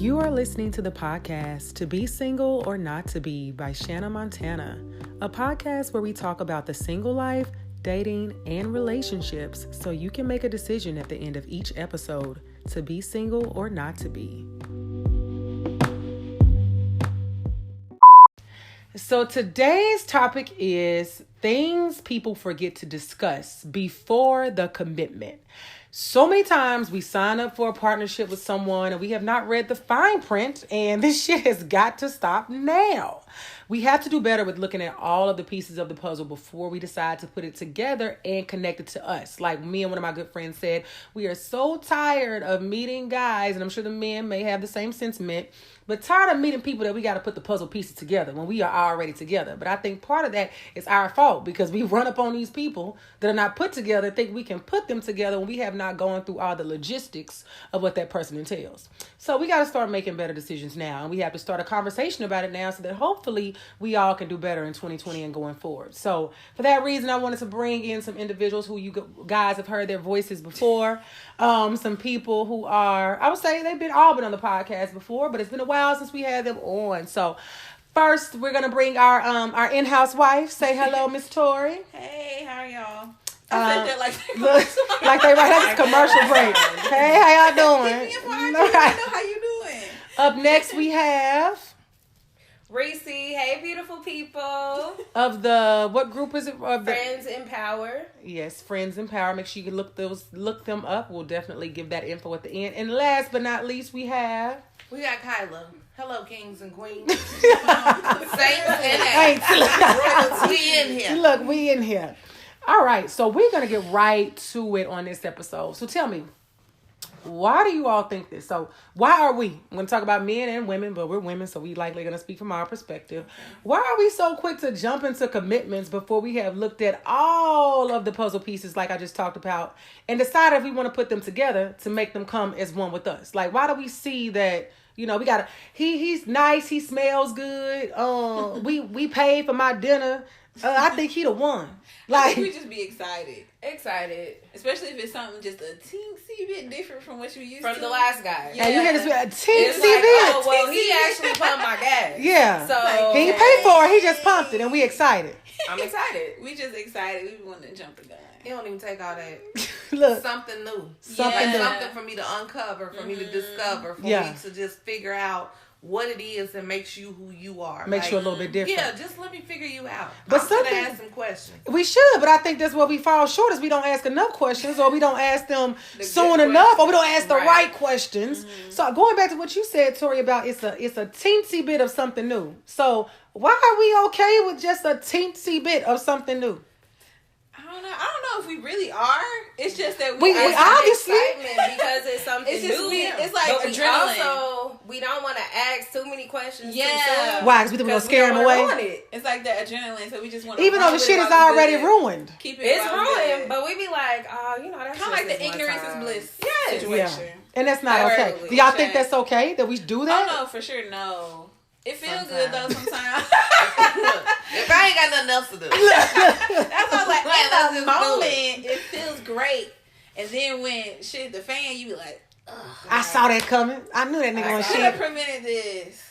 You are listening to the podcast To Be Single or Not to Be by Shanna Montana, a podcast where we talk about the single life, dating, and relationships so you can make a decision at the end of each episode to be single or not to be. So today's topic is things people forget to discuss before the commitment. So many times we sign up for a partnership with someone and we have not read the fine print, and this shit has got to stop now. We have to do better with looking at all of the pieces of the puzzle before we decide to put it together and connect it to us. Like me and one of my good friends said, we are so tired of meeting guys, and I'm sure the men may have the same sentiment, but tired of meeting people that we got to put the puzzle pieces together when we are already together. But I think part of that is our fault because we run up on these people that are not put together, think we can put them together when we have not gone through all the logistics of what that person entails. So we got to start making better decisions now, and we have to start a conversation about it now so that hopefully we all can do better in 2020 and going forward. So for that reason, I wanted to bring in some individuals who you guys have heard their voices before. Some people who are, I would say they've all been on the podcast before, but it's been a while since we had them on. So first, we're going to bring our in-house wife. Say hello, Miss Tori. Hey, how are y'all? I said that like they right at this commercial break. Hey, how y'all doing? I know how you doing. Up next, we have Reese. Hey, beautiful people. Of the, what group is it? Of Friends in Power. Yes, Friends in Power. Make sure you can look them up. We'll definitely give that info at the end. And last but not least, we got Kyla. Hello, kings and queens. Saints and royalty. We in here. Look, we in here. All right, so we're going to get right to it on this episode. So tell me, why do you all think this? So why are we, I'm going to talk about men and women, but we're women, so we likely going to speak from our perspective. Why are we so quick to jump into commitments before we have looked at all of the puzzle pieces like I just talked about and decided if we want to put them together to make them come as one with us? Like, why do we see that, you know, we got to, he's nice, he smells good, we paid for my dinner, I think he the one. Like, we just be excited, especially if it's something just a teensy bit different from what you used to. From the last guy. Yeah. And you hear this teensy bit. Oh, well, he actually pumped my gas. Yeah. So he ain't paid for it. He just pumped it, and we excited. I'm excited. We just excited. We want to jump the gun. It don't even take all that. Look, something new. Something new. Something for me to uncover, for me to discover, for me to just figure out what it is that makes you who you are. Makes you a little bit different. Yeah, just let me figure you out. But I'm gonna ask some questions. We should, but I think that's where we fall short is we don't ask enough questions, or we don't ask them soon enough, or we don't ask the right questions. Mm-hmm. So going back to what you said, Tori, about it's a teensy bit of something new. So why are we okay with just a teensy bit of something new? I don't know if we really are. It's just that we obviously excitement because it's something new. It's like but adrenaline. We don't want to ask too many questions. Yeah. Too soon. Why? Because we don't want to scare them away. It's like the adrenaline, so we just want to. Even though the shit is already ruined. Keep it's ruined, but we be like, that's kind of like the ignorance is bliss situation. Yeah. And that's not okay. Do y'all think that's okay that we do that? Oh no, for sure, no. It feels good though sometimes. If I ain't got nothing else to do. That's why like at the moment it feels great. And then when shit the fan, you be like, ugh. I saw that coming. I knew that nigga on shit. I prevented this.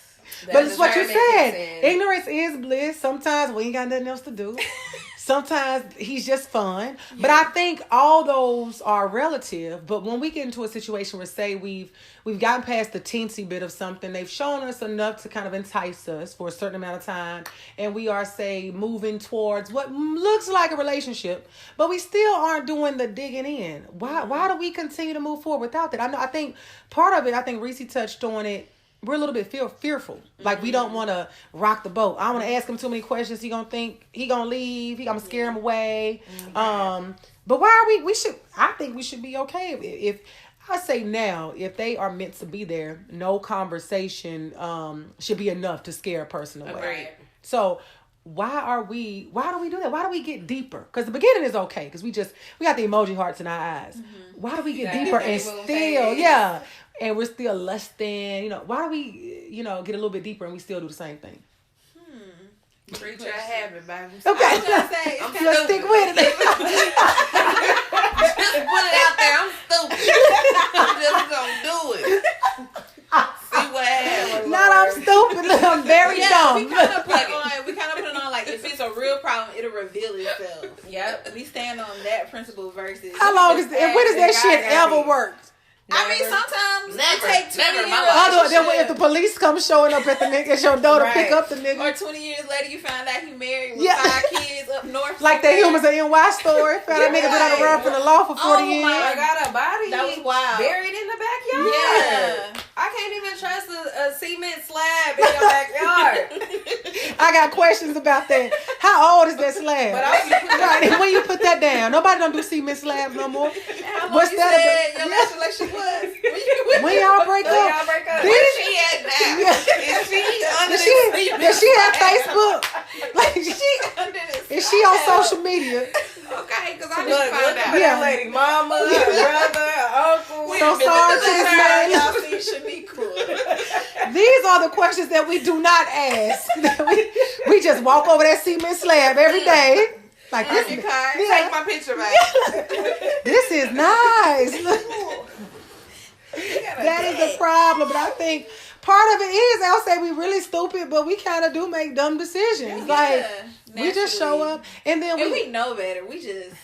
But it's what you said. Ignorance is bliss. Sometimes we ain't got nothing else to do. Sometimes he's just fun. Yeah. But I think all those are relative. But when we get into a situation where, say, we've gotten past the teensy bit of something, they've shown us enough to kind of entice us for a certain amount of time, and we are, say, moving towards what looks like a relationship, but we still aren't doing the digging in. Why do we continue to move forward without that? I think part of it, I think Reese touched on it, we're a little bit fearful. Like, we don't want to rock the boat. I don't want to ask him too many questions. He going to think he going to leave. He going to scare him away. But why are I think we should be okay. If I say now, if they are meant to be there, no conversation should be enough to scare a person away. Right. So why do we do that? Why do we get deeper? Because the beginning is okay. Because we got the emoji hearts in our eyes. Mm-hmm. Why do we get deeper and still, and we're still less than, why do we, get a little bit deeper and we still do the same thing? Preach your habit, baby. Okay. Let's stick with it. Just put it out there. I'm stupid. I'm just gonna do it. See what on that principle versus. How long is when does that shit ever work? Never. I mean, sometimes it take 20 years. Other than if the police come showing up at the nigga, at your door to pick up the nigga. Or 20 years later, you find out he married with 5 kids up north. Like the Humans of NY story. Found that nigga been on the run from the law for 40 years. I got a body that was wild. buried in the backyard. Yeah. I can't even trust a cement slab in your backyard. I got questions about that. How old is that slab? But and when you put that down, nobody don't do cement slabs no more. What's that? Your last relationship was when y'all break up. Where is she at now? Yeah. Is she under Does she have Facebook? Like is she on social media? Okay, because I need to find out. That lady, mama, brother, uncle. So sorry to this man. Y'all see Shaniqua. These are the questions that we do not ask. we just walk over that cement slab every day. Like this. Take my picture back. This is nice. That is the problem, but I think part of it is, I'll say we really stupid, but we kind of do make dumb decisions. We just show up, and then we know better. We just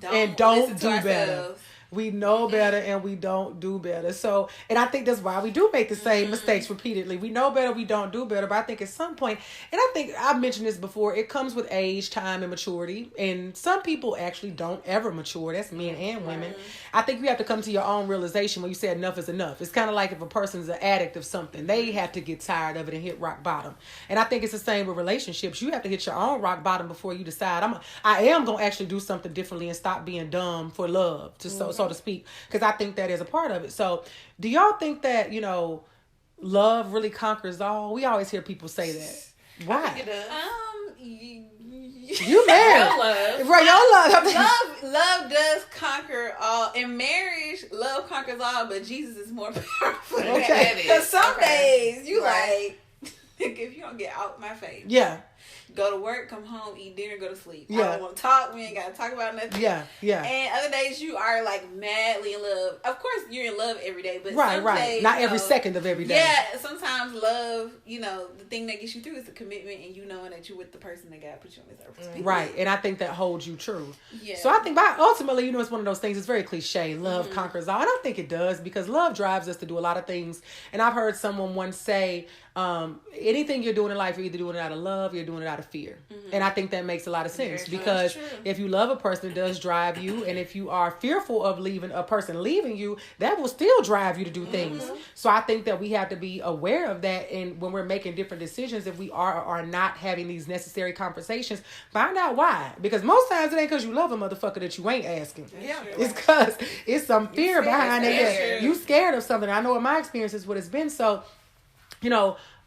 don't do better. We know better and we don't do better. So, and I think that's why we do make the same mistakes repeatedly. We know better, we don't do better. But I think at some point, and I think I've mentioned this before, it comes with age, time, and maturity. And some people actually don't ever mature. That's men and women. I think you have to come to your own realization when you say enough is enough. It's kind of like if a person's an addict of something, they have to get tired of it and hit rock bottom. And I think it's the same with relationships. You have to hit your own rock bottom before you decide, I am going to actually do something differently and stop being dumb for love, so to speak, because I think that is a part of it. So do y'all think that, love really conquers all? We always hear people say that. Why? I think it does. You married. Love does conquer all. In marriage, love conquers all, but Jesus is more powerful than that. Because some days you if you don't get out my face. Yeah. Go to work, come home, eat dinner, go to sleep. I don't want to talk. We ain't got to talk about nothing. Yeah. And other days you are madly in love. Of course, you're in love every day, but right. Days, not every second of every day. Yeah, sometimes love, the thing that gets you through is the commitment and knowing that you're with the person that God put you on this earth. Right, and I think that holds you true. Yeah. So I think ultimately, it's one of those things, it's very cliche, love conquers all. And I think it does, because love drives us to do a lot of things. And I've heard someone once say, anything you're doing in life, you're either doing it out of love, or you're doing it out of fear. And I think that makes a lot of sense, because if you love a person, it does drive you. And if you are fearful of a person leaving you, that will still drive you to do things. So I think that we have to be aware of that. And when we're making different decisions, if we are not having these necessary conversations, find out why. Because most times it ain't because you love a motherfucker that you ain't asking. Yeah. It's because it's some fear behind it. You scared of something. I know in my experience is what it's been. So,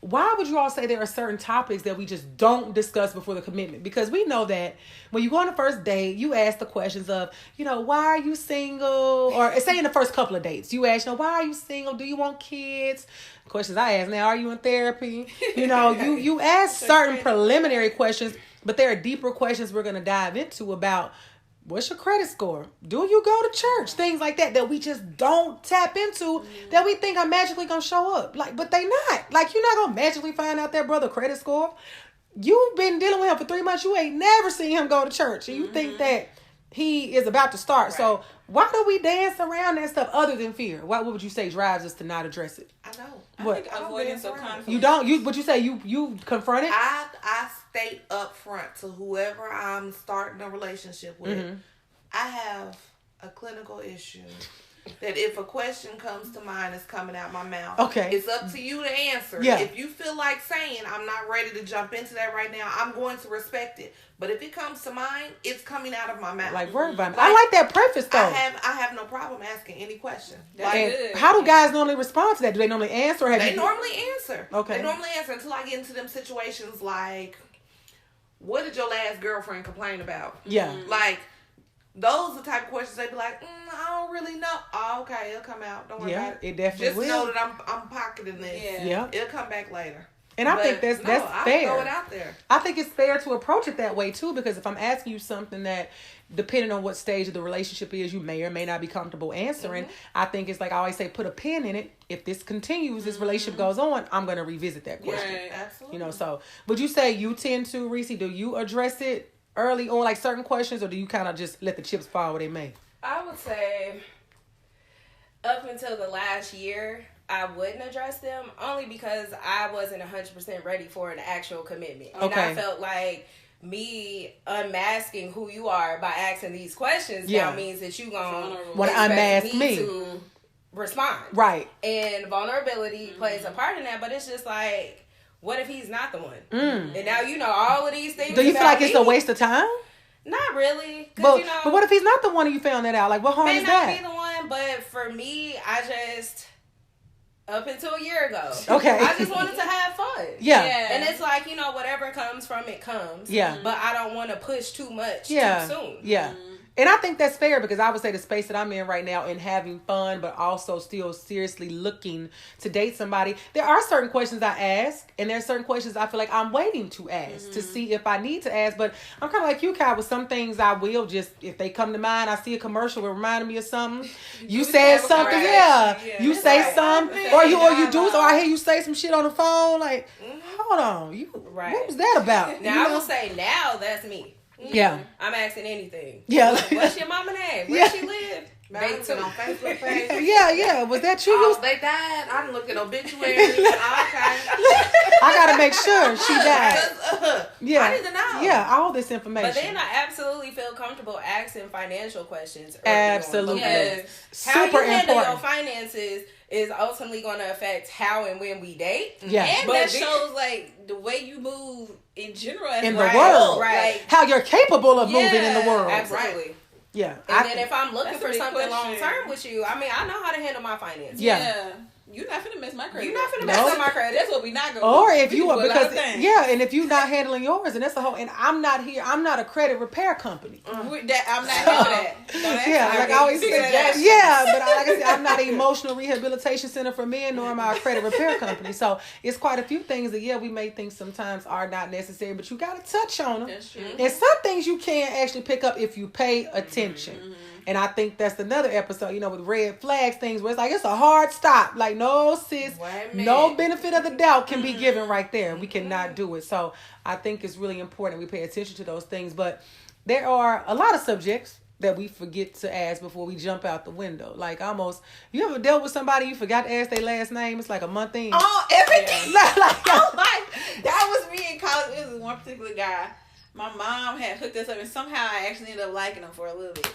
why would you all say there are certain topics that we just don't discuss before the commitment? Because we know that when you go on the first date, you ask the questions of, why are you single? Or say in the first couple of dates, you ask, why are you single? Do you want kids? Questions I ask now, are you in therapy? You ask certain preliminary questions, but there are deeper questions we're going to dive into about, what's your credit score? Do you go to church? Things like that we just don't tap into, that we think are magically going to show up. But they not. You're not going to magically find out their brother credit score. You've been dealing with him for 3 months. You ain't never seen him go to church. And you think that he is about to start. Right. So why do we dance around that stuff other than fear? What would you say drives us to not address it? I don't. What? I think avoidance of conflict. You don't? Would you say you confront it? I state up front to whoever I'm starting a relationship with. I have a clinical issue that if a question comes to mind, it's coming out my mouth. Okay. It's up to you to answer. Yeah. If you feel like saying, I'm not ready to jump into that right now, I'm going to respect it. But if it comes to mind, it's coming out of my mouth. Like word vomit. I like that preface though. I have no problem asking any question. How do guys normally respond to that? Do they normally answer? Or they normally answer. Okay. They normally answer until I get into them situations like, what did your last girlfriend complain about? Yeah. Those are the type of questions they'd be like, I don't really know. Oh, okay, it'll come out. Don't worry about it. It definitely will. Just know that I'm pocketing this. Yeah. It'll come back later. And I think that's fair. Throw it out there. I think it's fair to approach it that way too, because if I'm asking you something that, depending on what stage of the relationship is, you may or may not be comfortable answering. I think it's like I always say, put a pin in it. If this continues, this relationship goes on, I'm going to revisit that question. Right, absolutely. So would you say you tend to, Reese, do you address it early on, like certain questions, or do you kind of just let the chips fall where they may? I would say up until the last year, I wouldn't address them only because I wasn't 100% ready for an actual commitment. And I felt like me unmasking who you are by asking these questions now means that you gonna want to unmask me to respond. Right. And vulnerability plays a part in that, but it's just like, what if he's not the one? And now you know all of these things. Do you feel like it's a waste of time? Not really. But what if he's not the one and you found that out? Like, what harm is that? May not be the one, but for me, I just, up until a year ago, I just wanted to have fun. Yeah. And it's like, you know, whatever comes from it comes. Yeah. But I don't want to push too much too soon. Yeah. And I think that's fair because I would say the space that I'm in right now in having fun, but also still seriously looking to date somebody, there are certain questions I ask, and there are certain questions I feel like I'm waiting to ask to see if I need to ask. But I'm kind of like you, Kyle, with some things I will just, if they come to mind, I see a commercial that reminded me of something. You said something, you say something, or you do, or I hear you say some shit on the phone, like, hold on, what was that about? Now, I will say now that's me. Yeah. I'm asking anything. Yeah. What's your mama name? Where she live? They too. On Facebook page. Yeah. Was that you? They died. I done looked at obituaries. I gotta make sure she died. I need to know. Yeah, all this information. But then I absolutely feel comfortable asking financial questions. Absolutely. Because how you handle your finances is ultimately going to affect how and when we date. Yeah. And that shows like the way you move in general in the world. Right. Like, how you're capable of moving in the world. Absolutely. Right. Yeah. And then if I'm looking for something long term with you, I mean, I know how to handle my finances. Yeah. You're not finna mess my credit. You're not finna mess up my credit. That's what we not gonna do. Or do. if you are, because and if you're not handling yours, and that's a whole. And I'm not here. I'm not a credit repair company. I'm not here for that. Like I always say. Yeah, but like I said, I'm not an emotional rehabilitation center for men, nor am I a credit repair company. So it's quite a few things that we may think sometimes are not necessary, but you got to touch on them. That's true. And some things you can actually pick up if you pay attention. And I think that's another episode, with red flags things where it's like, it's a hard stop. Like, no, sis, no benefit of the doubt can be given right there. We cannot do it. So I think it's really important we pay attention to those things. But there are a lot of subjects that we forget to ask before we jump out the window. Like almost, you ever dealt with somebody you forgot to ask their last name? It's like a month in. Oh, everything. That was me in college. It was one particular guy. My mom had hooked us up and somehow I actually ended up liking him for a little bit.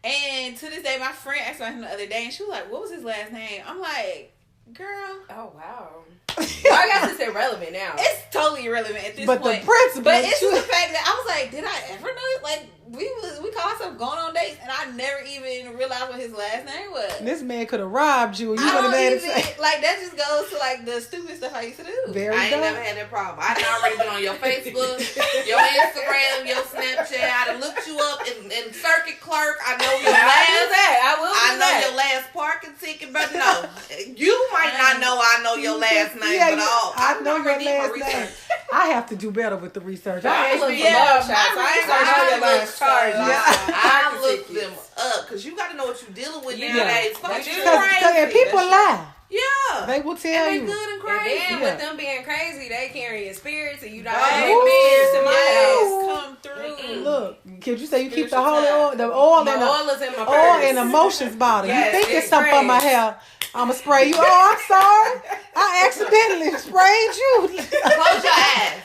And to this day, my friend asked about him the other day, and she was like, what was his last name? I'm like, girl. Oh, wow. I guess it's irrelevant now. It's totally irrelevant at this point. But the principle. But it's just the fact that I was like, did I ever know it? Like, we call ourselves going on dates, and I never even realized what his last name was. This man could have robbed you, and you would have made it. Like, that just goes to, like, the stupid stuff I used to do. I ain't never had that problem. I done already been on your Facebook, your Instagram, your Snapchat. I done looked you up in Circuit Clerk. I know your I know your last parking ticket, but no. You might not know I know your last name, but I know your last name. I have to do better with the research. I looked them up because you got to know what you're dealing with nowadays. Because people lie. Yeah, they will tell you. Good and crazy. And then with them being crazy, they carrying spirits, and you don't spirits in my house come through. Look, could you say you keep the holy oil, the oil and the oil and emotions bottle? You think it's something for my hair? I'ma spray you. Oh, I'm sorry. I accidentally sprayed you. Close your eyes.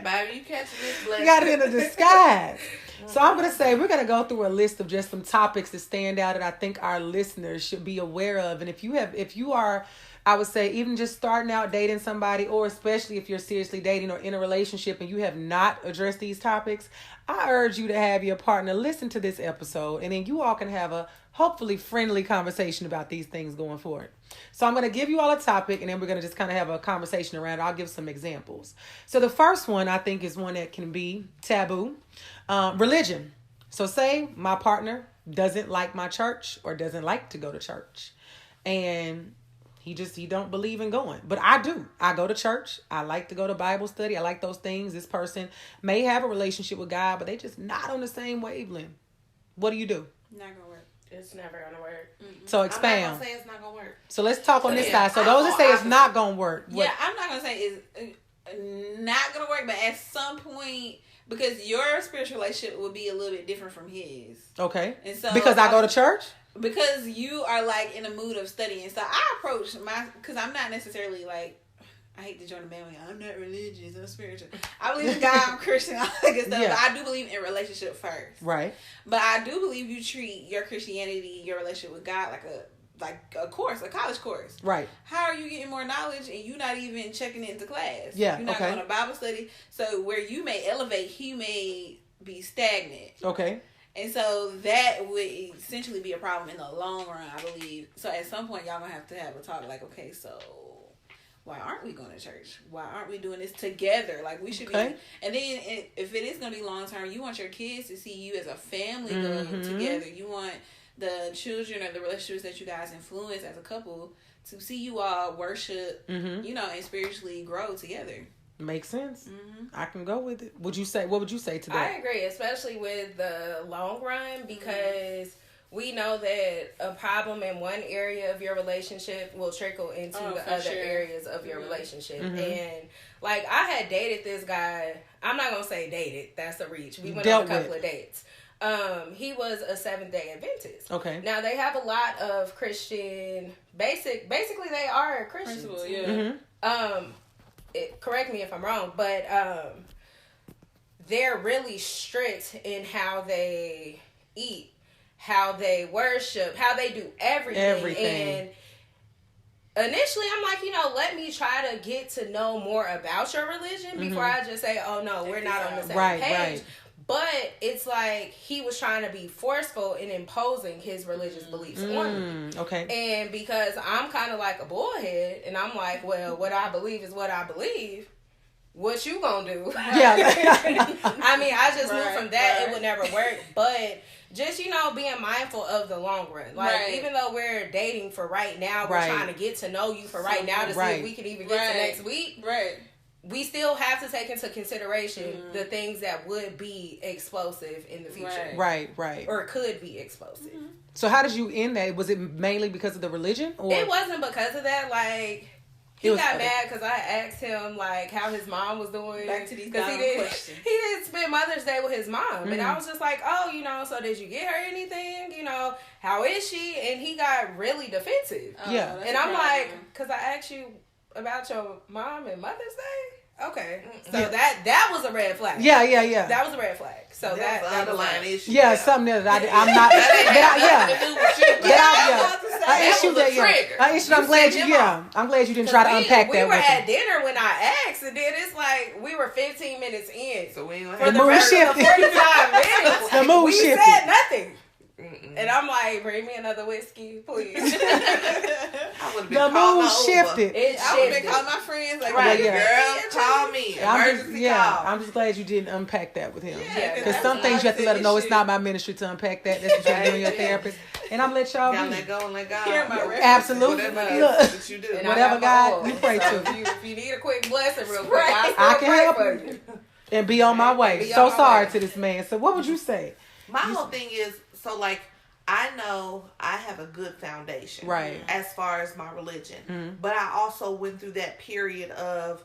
Baby, you catching this blessing. You got it in a disguise. So I'm going to say we're going to go through a list of just some topics that stand out that I think our listeners should be aware of. And if you are, I would say, even just starting out dating somebody, or especially if you're seriously dating or in a relationship and you have not addressed these topics, I urge you to have your partner listen to this episode, and then you all can have a hopefully friendly conversation about these things going forward. So I'm going to give you all a topic, and then we're going to just kind of have a conversation around it. I'll give some examples. So the first one I think is one that can be taboo. Religion. So say my partner doesn't like my church or doesn't like to go to church, and he don't believe in going, but I do. I go to church. I like to go to Bible study. I like those things. This person may have a relationship with God, but they just not on the same wavelength. What do you do? Not gonna work. It's never gonna work. Mm-hmm. So expand. I'm not gonna say it's not gonna work. So let's talk on this side. So those that say it's not gonna work. Yeah, I'm not gonna say it's not gonna work, but at some point, because your spiritual relationship will be a little bit different from his. Okay. And so because I go to church? Because you are like in a mood of studying. So I approach because I'm not necessarily like, I hate to join the bandwagon. I'm not religious. I'm spiritual. I believe in God. I'm Christian. All that good stuff. Yeah. But I do believe in relationship first. Right. But I do believe you treat your Christianity, your relationship with God, like a course, a college course. Right. How are you getting more knowledge and you not even checking into class? Yeah. You're not going to Bible study. So where you may elevate, he may be stagnant. Okay. And so that would essentially be a problem in the long run, I believe. So at some point, y'all going to have a talk like, okay, so why aren't we going to church? Why aren't we doing this together? Like, we should be. And then if it is going to be long term, you want your kids to see you as a family going together. You want the children or the relationships that you guys influence as a couple to see you all worship, and spiritually grow together. Makes sense. I can go with it. What would you say to that? I agree, especially with the long run, because we know that a problem in one area of your relationship will trickle into the other areas of your relationship. And like, I had dated this guy. I'm not gonna say dated, that's a reach. We went on a couple of dates. He was a Seventh-day Adventist. Okay. Now they have a lot of Christian basically they are Christians. Principle, yeah. Correct me if I'm wrong, but they're really strict in how they eat, how they worship, how they do everything. And initially, I'm like, let me try to get to know more about your religion before I just say, oh, no, we're not on the same page. Right. But it's like he was trying to be forceful in imposing his religious beliefs on me. Okay. And because I'm kind of like a bullhead, and I'm like, well, what I believe is what I believe. What you gonna do? Yeah. I mean, I just knew from that it would never work. But just, being mindful of the long run. Like, even though we're dating for right now, we're trying to get to know you for right now to see if we can even get to next week. Right. We still have to take into consideration the things that would be explosive in the future. Right. Or could be explosive. So how did you end that? Was it mainly because of the religion? Or? It wasn't because of that. Like, he got mad because I asked him, like, how his mom was doing. Back to these questions. He didn't spend Mother's Day with his mom. And I was just like, oh, so did you get her anything? How is she? And he got really defensive. Yeah. And I'm like, because I asked you about your mom and Mother's Day? Okay. So that was a red flag. Yeah. That was a red flag. So that underlying issue. Yeah, something that I'm not. I'm glad you didn't try to unpack that. We were at dinner when I asked, and then it's like we were 15 minutes in. So we for the rest of the 45 minutes, the mood shifted. We said nothing. And I'm like, bring me another whiskey, please. The mood shifted. I would have been calling my friends like, girl, call me. Emergency call. I'm just glad you didn't unpack that with him. Because some things you have to let him know it's not my ministry to unpack that. That's what you're doing, your therapist. And I'm let y'all be. Let go and let God. Absolutely. Whatever you do. Whatever God you pray to. If you need a quick blessing real quick, I can help you. And be on my way. So sorry to this man. So what would you say? My whole thing is, so like, I know I have a good foundation, right, as far as my religion, but I also went through that period of,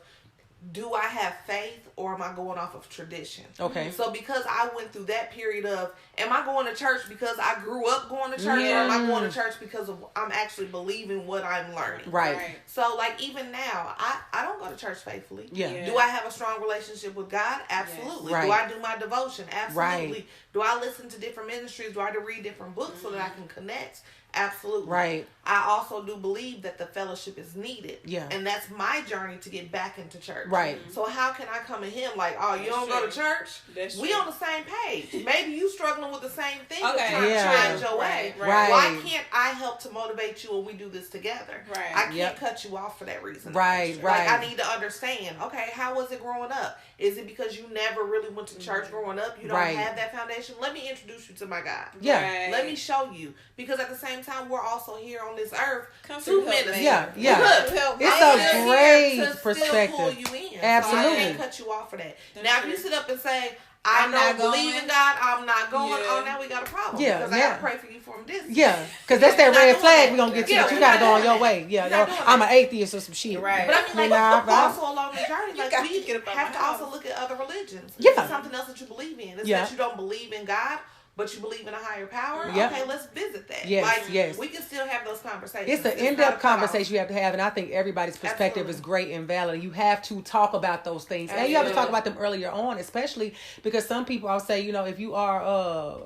do I have faith or am I going off of tradition? Okay. So because I went through that period of, am I going to church because I grew up going to church, or am I going to church because of I'm actually believing what I'm learning? Right. So like even now, I don't go to church faithfully. Yeah. Do I have a strong relationship with God? Absolutely. Yes. Right. Do I do my devotion? Absolutely. Right. Do I listen to different ministries? Do I read different books so that I can connect? Absolutely. Right. I also do believe that the fellowship is needed. Yeah. And that's my journey to get back into church. Right. So how can I come at him like, oh, you don't go to church? We on the same page. Maybe you struggling with the same thing. Okay. Trying to change your way. Right. Why can't I help to motivate you and we do this together? Right. I can't cut you off for that reason. Right. Right. Like I need to understand. Okay, how was it growing up? Is it because you never really went to church growing up? You don't have that foundation? Let me introduce you to my God. Yeah. Right. Let me show you. Because at the same time, we're also here on this earth. 2 minutes. Yeah. It's a great perspective. Pull you in. Absolutely. So I can't cut you off for that. Now, if you sit up and say, I don't believe in God. I'm not going. Oh, now we got a problem. Yeah, because I gotta pray for you from this. Yeah, because that's that red flag. We gonna get to. You gotta go on your way. Yeah, I'm an atheist or some shit. Right. But I mean, like, also along the journey, like we have to also look at other religions. This is something else that you believe in. It's that you don't believe in God, but you believe in a higher power. Okay, let's visit that. Yes. We can still have those conversations. It's an in-depth conversation you have to have, and I think everybody's perspective is great and valid. You have to talk about those things, and you have to talk about them earlier on, especially because some people, I'll say, if you are,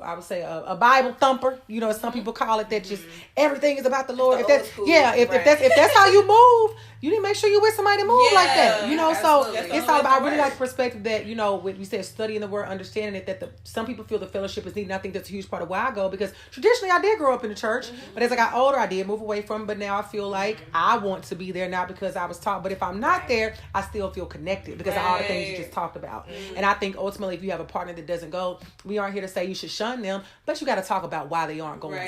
I would say a Bible thumper, some people call it that. Just everything is about the Lord. If that's if that's how you move, you need to make sure you're with somebody to move like that. So it's all about. I really like the perspective that when you said studying the word, understanding it, that some people feel the fellowship is needed. I think that's a huge part of why I go, because traditionally I did grow up in the church, but as I got older I did move away from it. But now I feel like I want to be there, not because I was taught, but if I'm not there, I still feel connected because of all the things you just talked about. And I think ultimately, if you have a partner that doesn't go, we aren't here to say you should shun them, but you got to talk about why they aren't going.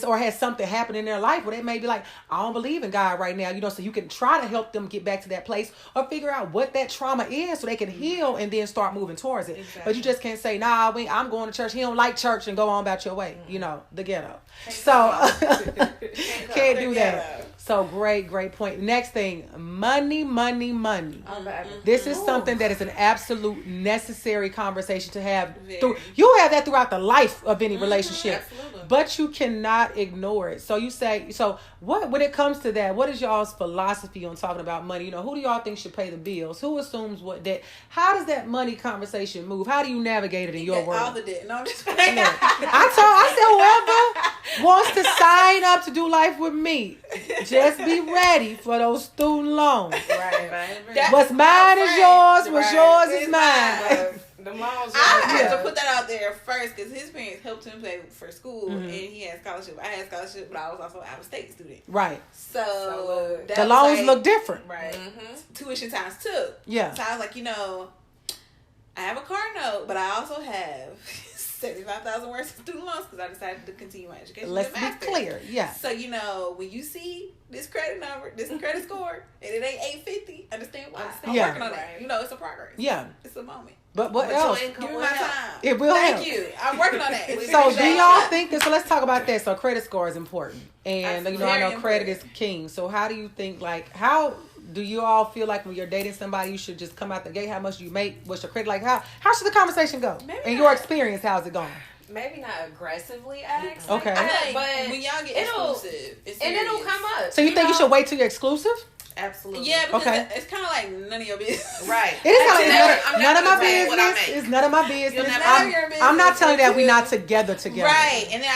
Or has something happened in their life where they may be like, I don't believe in God right now, so you can try to help them get back to that place or figure out what that trauma is so they can heal and then start moving towards it. But you just can't say, nah, I'm going to church, he don't like church, and go on about your way. The ghetto. Can't do that. So great point. Next thing, money. This is something that is an absolute necessary conversation to have. You have that throughout the life of any relationship, but you cannot ignore it. So you say, what when it comes to that, what is y'all's philosophy on talking about money? Who do y'all think should pay the bills? Who assumes what debt? How does that money conversation move? How do you navigate it in your world? All the debt. No, I'm just I said whoever wants to sign up to do life with me, just be ready for those student loans. Right. What's mine is yours. What's yours is mine. I have to put that out there first because his parents helped him pay for school, and he had scholarship. I had scholarship, but I was also an out-of-state student. Right. So the loans look different. Right. Tuition times 2. Yeah. So I was like, I have a car note, but I also have $75,000 worth of student loans because I decided to continue my education. Let's be clear. Yeah. So when you see this credit number, this credit score, and it ain't 850, understand why. I'm working on that. It's a progress. Yeah. It's a moment. But what else? Give me my time. It will help. Thank you. I'm working on that. So do y'all think that? So let's talk about that. So credit score is important, and I know credit is king. So how do you think? How do you all feel like when you're dating somebody, you should just come out the gate? How much do you make? What's your credit like? How should the conversation go? In your experience, how's it going? Maybe not aggressively ask. Okay. But when y'all get exclusive, it'll come up. So you think you should wait till you're exclusive? Absolutely. Yeah, because it's kind of like none of your business. Right. It is kind of none of my business. It's none of my business. I'm not telling you that we're not together. Right. And then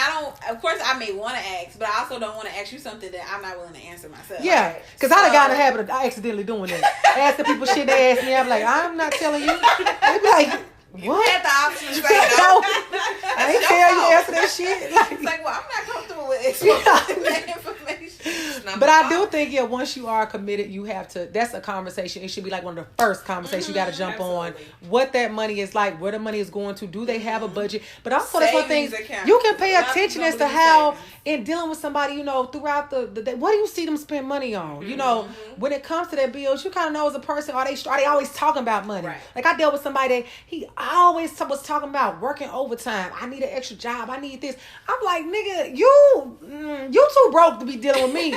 of course, I may want to ask, but I also don't want to ask you something that I'm not willing to answer myself. Yeah. Because I done got in the habit of accidentally doing that. Asking people shit they ask me. I'm like, I'm not telling you. They be like, what? You had the option to say no. I ain't tell you answer that shit. It's like, well, I'm not comfortable with exposing that information. But I do think, once you are committed, you have to, that's a conversation. It should be like one of the first conversations you got to jump on. What that money is like, where the money is going to. Do they have a budget? But also, that's one thing, you can pay attention as to how, in dealing with somebody, throughout the day, what do you see them spend money on? When it comes to their bills, you kind of know as a person, are they always talking about money? Right. Like I dealt with somebody that he always was talking about working overtime. I need an extra job. I need this. I'm like, nigga, you too broke to be dealing with me.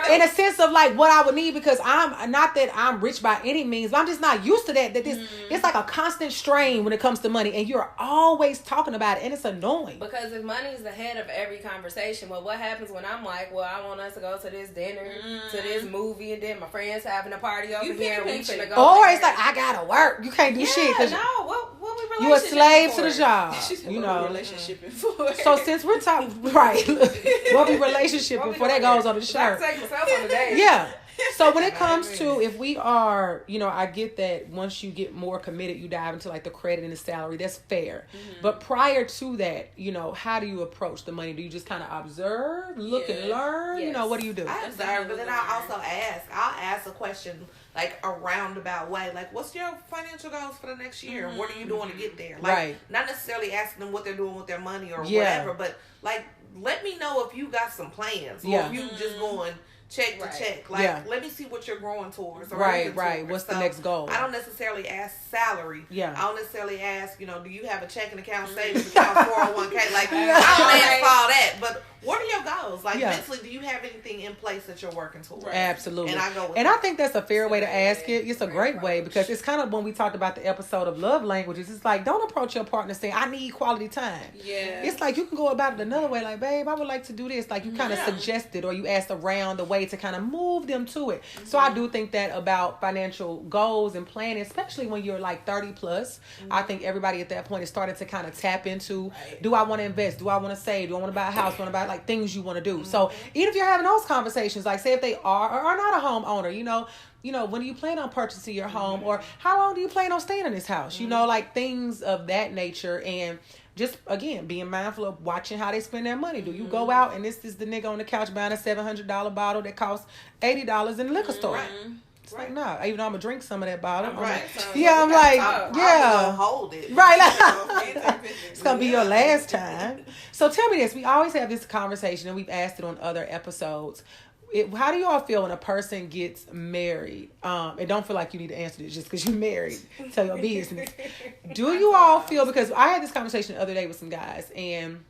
In a sense of like what I would need, because I'm not that I'm rich by any means, but I'm just not used to that this it's like a constant strain when it comes to money, and you're always talking about it, and it's annoying. Because if money's the head of every conversation, well, what happens when I'm like, well, I want us to go to this dinner, to this movie, and then my friend's having a party over here, and we finna go. Or it's like, I gotta work. You can't do shit. No, what we you a slave to the job. Relationship for. So since we're talking, right, what we relationship before that goes on the shirt. Yeah. So when it comes to, if we are, I get that once you get more committed, you dive into like the credit and the salary. That's fair. But prior to that, how do you approach the money? Do you just kind of observe, look and learn? Yes. What do you do? I observe, but then I'll also ask. I'll ask a question like a roundabout way. Like, what's your financial goals for the next year? What are you doing to get there? Like, not necessarily asking them what they're doing with their money or whatever, but like, let me know if you got some plans or if you just going check to check. Like, let me see what you're growing towards. Or right. What's the next goal? I don't necessarily ask salary. Yeah. I don't necessarily ask, do you have a checking account, savings account, 401k? Like, I don't ask all that. But what are your goals? Like, mentally, do you have anything in place that you're working towards? Absolutely. And I go with I think that's a fair way to ask it. It's a great way because it's kind of when we talked about the episode of love languages. It's like, don't approach your partner saying, I need quality time. Yeah. It's like you can go about it another way. Like, babe, I would like to do this. Like, you kind of suggested or you asked around the way to kind of move them to it. Mm-hmm. So I do think that about financial goals and planning, especially when you're like 30 plus. Mm-hmm. I think everybody at that point is starting to kind of tap into, do I want to invest? Do I want to save? Do I want to buy a house? Do I want to buy like things you want to do? Mm-hmm. So even if you're having those conversations, like say if they are or are not a homeowner, when do you plan on purchasing your home, or how long do you plan on staying in this house? Like things of that nature. And just, again, being mindful of watching how they spend their money. Do you go out and this is the nigga on the couch buying a $700 bottle that costs $80 in the liquor store? It's like, nah, even though I'm going to drink some of that bottle. I'm like, I'm going to hold it. Right. It's going to be your last time. So tell me this. We always have this conversation, and we've asked it on other episodes. How do you all feel when a person gets married? And don't feel like you need to answer this just because you're married. Tell your business. Do you all feel, because I had this conversation the other day with some guys, and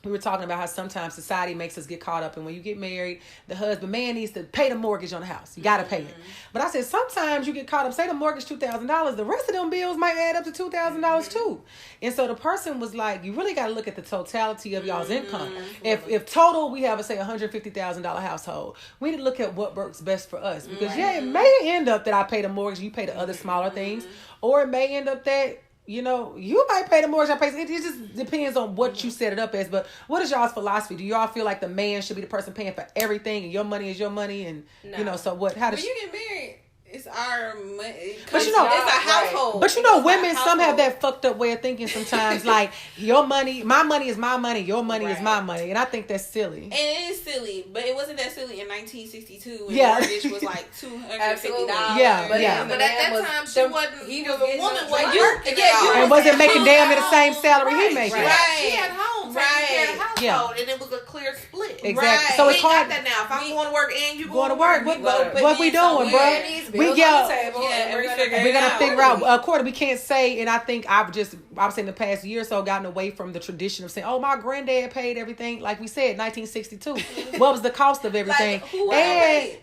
we were talking about how sometimes society makes us get caught up, and when you get married, the man needs to pay the mortgage on the house. You got to pay it. But I said, sometimes you get caught up, say the mortgage $2,000, the rest of them bills might add up to $2,000 too. And so the person was like, you really got to look at the totality of y'all's income. If total, we have, say, $150,000 household, we need to look at what works best for us. Because it may end up that I pay the mortgage, you pay the other smaller things, or it may end up that you might pay the mortgage, I pay. It just depends on what you set it up as. But what is y'all's philosophy? Do y'all feel like the man should be the person paying for everything, and your money is your money, and so what? How does when you get married? It's our money. But it's a household. But women, some have that fucked up way of thinking sometimes. Like, your money, my money is my money, your money is my money. And I think that's silly. And it is silly, but it wasn't that silly in 1962 when the mortgage was like $250. But at that time, she wasn't, the woman wasn't working and wasn't making damn near the same salary he making. She had home, taking care of the household, and it was a clear split. Exactly. So it's hard. Got that now. If I'm going to work and you going to work, what we doing, bro? We're gonna figure out. Quarter, we can't say, and I think I was saying the past year or so gotten away from the tradition of saying, "Oh, my granddad paid everything." Like we said, 1962. What was the cost of everything? My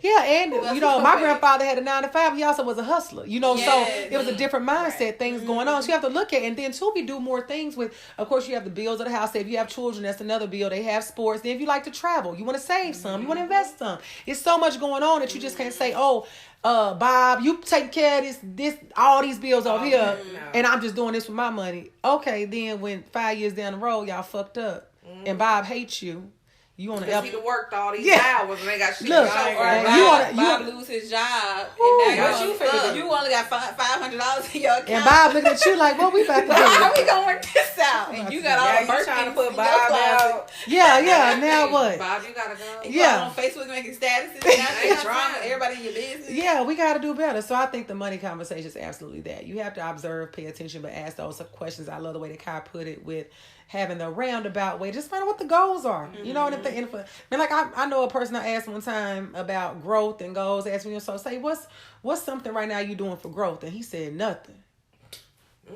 grandfather had a 9 to 5. He also was a hustler. So it was a different mindset. Things going on. So you have to look at, and then too, we do more things with. Of course, you have the bills of the house. If you have children, that's another bill. They have sports. Then if you like to travel, you want to save some, you want to invest some. It's so much going on that you just can't say, "Oh, Bob, you take care of this, all these bills over here, and I'm just doing this with my money." Okay, then when 5 years down the road, y'all fucked up, and Bob hates you. You on the he worked all these hours and they got shit. Look, Bob lose his job, and now you only got $500 in your account. And Bob looking at you like, what we about to do? How we gonna work this out? And you got all the merch trying to put Bob out. Now what? Bob, you gotta go. You on Facebook making statuses, drama, everybody in your business. Yeah, we gotta do better. So I think the money conversation is absolutely that. You have to observe, pay attention, but ask those questions. I love the way that Kai put it with having the roundabout way. Just find out what the goals are. And I know a person I asked one time about growth and goals. Asked me, so say, what's something right now you doing for growth? And he said nothing.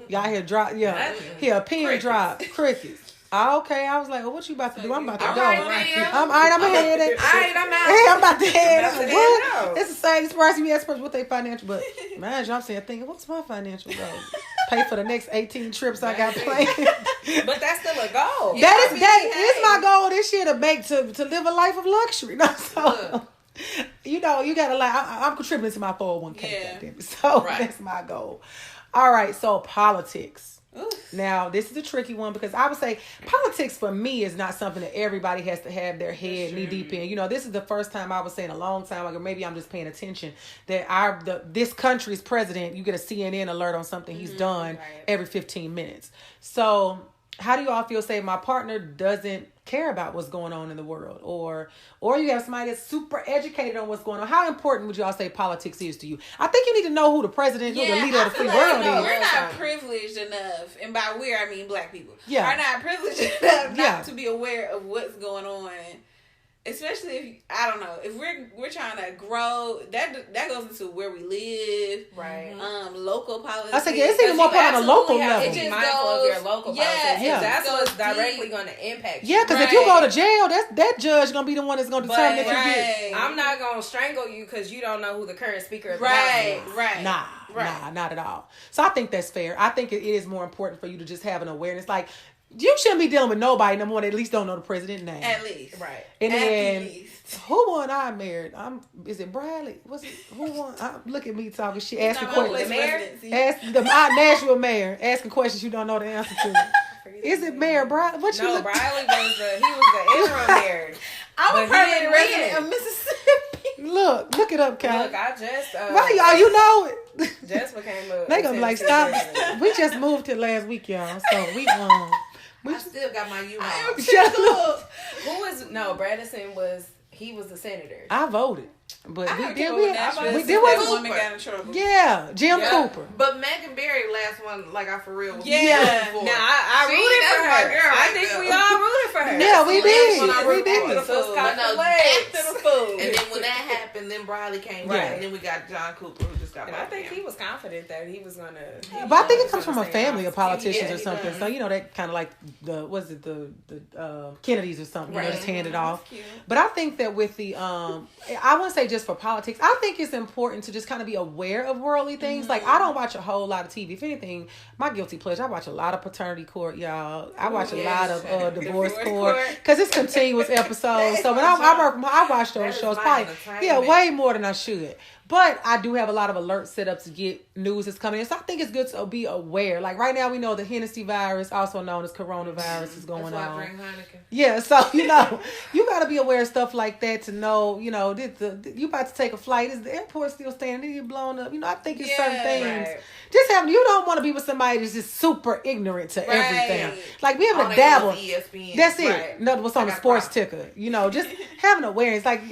Y'all hear drop? Yeah, a pin drop. Crickets. Okay, I was like, well, what you about to do? I'm about to go. I'm headed. I'm out. Hey, I'm about to head. What? It's the same person. You ask what they financial, but man, I'm thinking, what's my financial goal? Pay for the next 18 trips I got planned. But that's still a goal. That is my goal this year to live a life of luxury. So, you gotta I'm contributing to my 401k. So that's my goal. All right, so politics. Oof. Now, this is a tricky one because I would say politics for me is not something that everybody has to have their head knee deep in. This is the first time I would say in a long time, or maybe I'm just paying attention, that this country's president, you get a CNN alert on something he's done every 15 minutes. So how do you all feel, say my partner doesn't care about what's going on in the world, or you have somebody that's super educated on what's going on? How important would y'all say politics is to you? I think you need to know who the president, who the leader of the free world is. We're not privileged enough, and by we I mean black people. Are not privileged enough not to be aware of what's going on especially if I don't know if we're trying to grow, that goes into where we live, right? Local politics. I said, yeah, it's even more part on a local level. It just mindful of your local politics. Yeah, that's what's directly going to impact you. Yeah, because if you go to jail, that judge gonna be the one that's gonna determine if you get. I'm not gonna strangle you because you don't know who the current speaker of the House is. Right. Nah, not at all. So I think that's fair. I think it is more important for you to just have an awareness, like. You shouldn't be dealing with nobody no more that at least don't know the president's name. At least. Right. And then, who won I married? Is it Bradley? Who won? Look at me talking shit. Asking questions. The mayor? Ask the Nashville mayor. Asking questions you don't know the answer to. Is it Mayor Bradley? No, Bradley was the interim mayor. I'm a permanent resident of Mississippi. Look it up, Kyla. Look, I just... Right, y'all, you know it. Just became a... They gonna be like, stop. We just moved here last week, y'all. So I still got my U-Haul. Shut up. Bradison was the senator. I voted. But woman got in trouble. Yeah, Jim Cooper. But Megan Berry, last one, like I for real. Was Now I rooted for her. Girl I think we all rooted for her. Yeah, we did. We did. And then when that happened, then Bradley came back, and then we got John Cooper, who just got. And I think he was confident that he was gonna. But I think it comes from a family of politicians or something. So that kind of like the Kennedys or something. Right. Just hand it off. But I think that with the I wouldn't say just for politics. I think it's important to just kind of be aware of worldly things. Like, I don't watch a whole lot of TV. If anything, my guilty pleasure, I watch a lot of paternity court, y'all. I watch a lot of divorce court because it's continuous episodes. So when I watch those shows probably way more than I should. But I do have a lot of alerts set up to get news that's coming in. So I think it's good to be aware. Like right now we know the Hennessy virus, also known as coronavirus, is going on. That's why I drink Heineken. Yeah, so you got to be aware of stuff like that to know, you about to take a flight. Is the airport still standing? Did it get blown up? I think it's certain things. Right. Just you don't want to be with somebody that's just super ignorant to everything. Like we have a dabble. ESPN. That's it. Right. Nothing what's on the sports ticker. Just having awareness. Like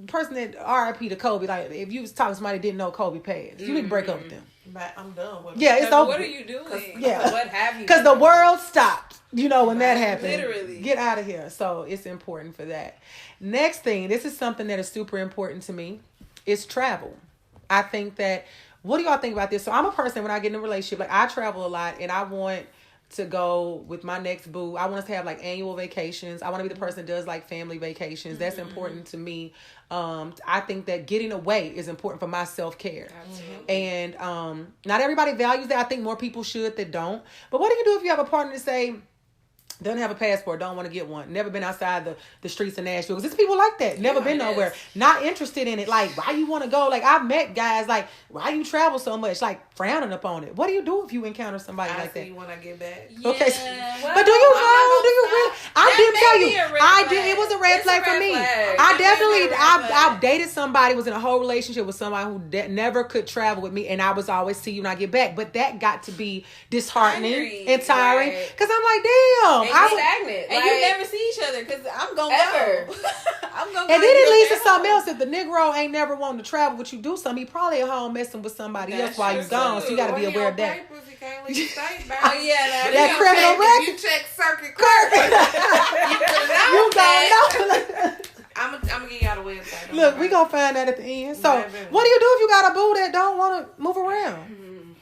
person that RIP to Kobe. Like if you was talking to somebody that didn't know Kobe passed, you need to break up with them. But I'm done with it. Yeah, it's over. What are you doing? Yeah, what have you? Because the world stopped. When that happened. Literally. Get out of here. So it's important for that. Next thing, this is something that is super important to me, is travel. I think that, what do y'all think about this? So I'm a person, when I get in a relationship, like I travel a lot and I want to go with my next boo. I want us to have like annual vacations. I want to be the person that does like family vacations. That's important to me. I think that getting away is important for my self-care. And not everybody values that. I think more people should that don't. But what do you do if you have a partner that say, doesn't have a passport, don't want to get one, never been outside the streets of Nashville? Because there's people like that, never been nowhere, not interested in it. Like, why you want to go? Like, I've met guys like, why you travel so much? Like, frowning upon it. What do you do if you encounter somebody like that? I see when I get back. Okay, but do you know? Do you really? I did tell you, I did. It was a red flag for me. I definitely, I've dated somebody, was in a whole relationship with somebody who never could travel with me, and I was always see you when I get back. But that got to be disheartening and tiring because I'm like, damn. I was stagnant. And you never see each other because I'm going to go. I'm going to go. And then it leads to something else. If the Negro ain't never wanting to travel with you, do something, he probably at home messing with somebody else while you're gone. So you got to be aware of that. You can't leave state back. Oh, yeah. That criminal record. You check circuit court. You don't know. I'm going to give y'all the website. Look, we going to find that at the end. So what do you do if you got a boo that don't want to move around?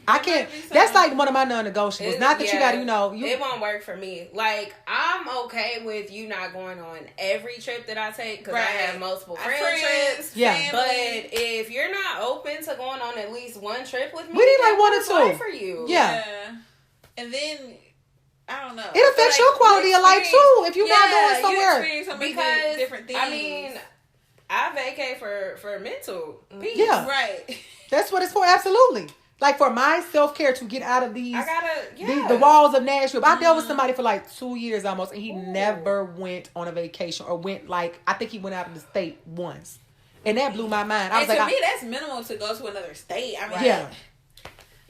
I can't. That's like one of my non-negotiables. Not that you got to, it won't work for me. Like, I'm okay with you not going on every trip that I take because I have multiple friend trips. Yeah. Family. But if you're not open to going on at least one trip with me, we need like one or two for you. Yeah. And then, I don't know. It affects your quality of life too if you're not going somewhere. You experience so many different things. I mean, I vacate for mental peace. Yeah. Right. That's what it's for. Absolutely. Like for my self-care to get out of these, the walls of Nashville. I dealt with somebody for like 2 years almost, and he never went on a vacation or went I think he went out of the state once. And that blew my mind. I was to me, that's minimal to go to another state. I mean, yeah.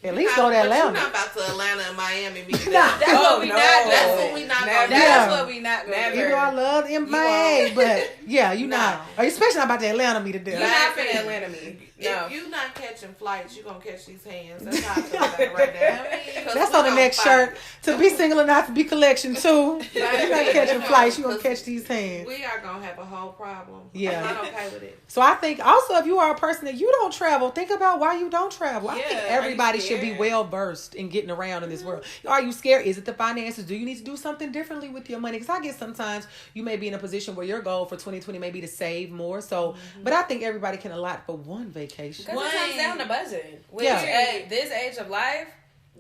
At least go to Atlanta. You're not about to Atlanta and Miami. That's what we not doing. That's what we not going to do. That's what we not going to do. Even though I love MIA, but Yeah, you not. Especially not about to Atlanta me to death. You're not finna Atlanta me. No. If you not catching flights, you gonna catch these hands. That's how I feel about it right now. That's on the next shirt. To be single and not to be collection too. You're not catching flights. You gonna catch these hands. We are gonna have a whole problem. Yeah. I'm not okay with it. So I think also if you are a person that you don't travel, think about why you don't travel. I think everybody should be well versed in getting around in this world. Are you scared? Is it the finances? Do you need to do something differently with your money? Because I guess sometimes you may be in a position where your goal for 2020 may be to save more. So, but I think everybody can allot for one vacation. Because it comes down to budget. Which at this age of life,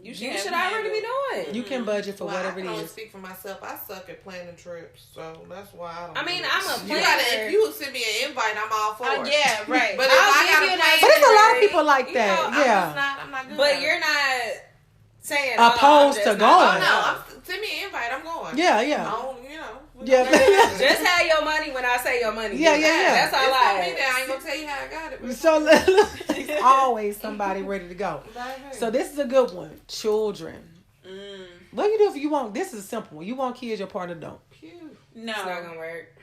you should already be doing. You can budget for whatever it is. I can only speak for myself. I suck at planning trips, so that's why I don't. I mean, I'm a planner. If you send me an invite, I'm all for it. Yeah, right. But if I got to but there's a lot of people like that. I'm not good. But you're not saying opposed to going. Oh no, send me an invite. I'm going. Yeah. Just have your money when I say your money. Yeah. That's all I ain't gonna tell you how I got it. So there's always somebody ready to go. So this is a good one. Children. What do you do if you want? This is a simple one. You want kids, your partner don't. No, it's not gonna work.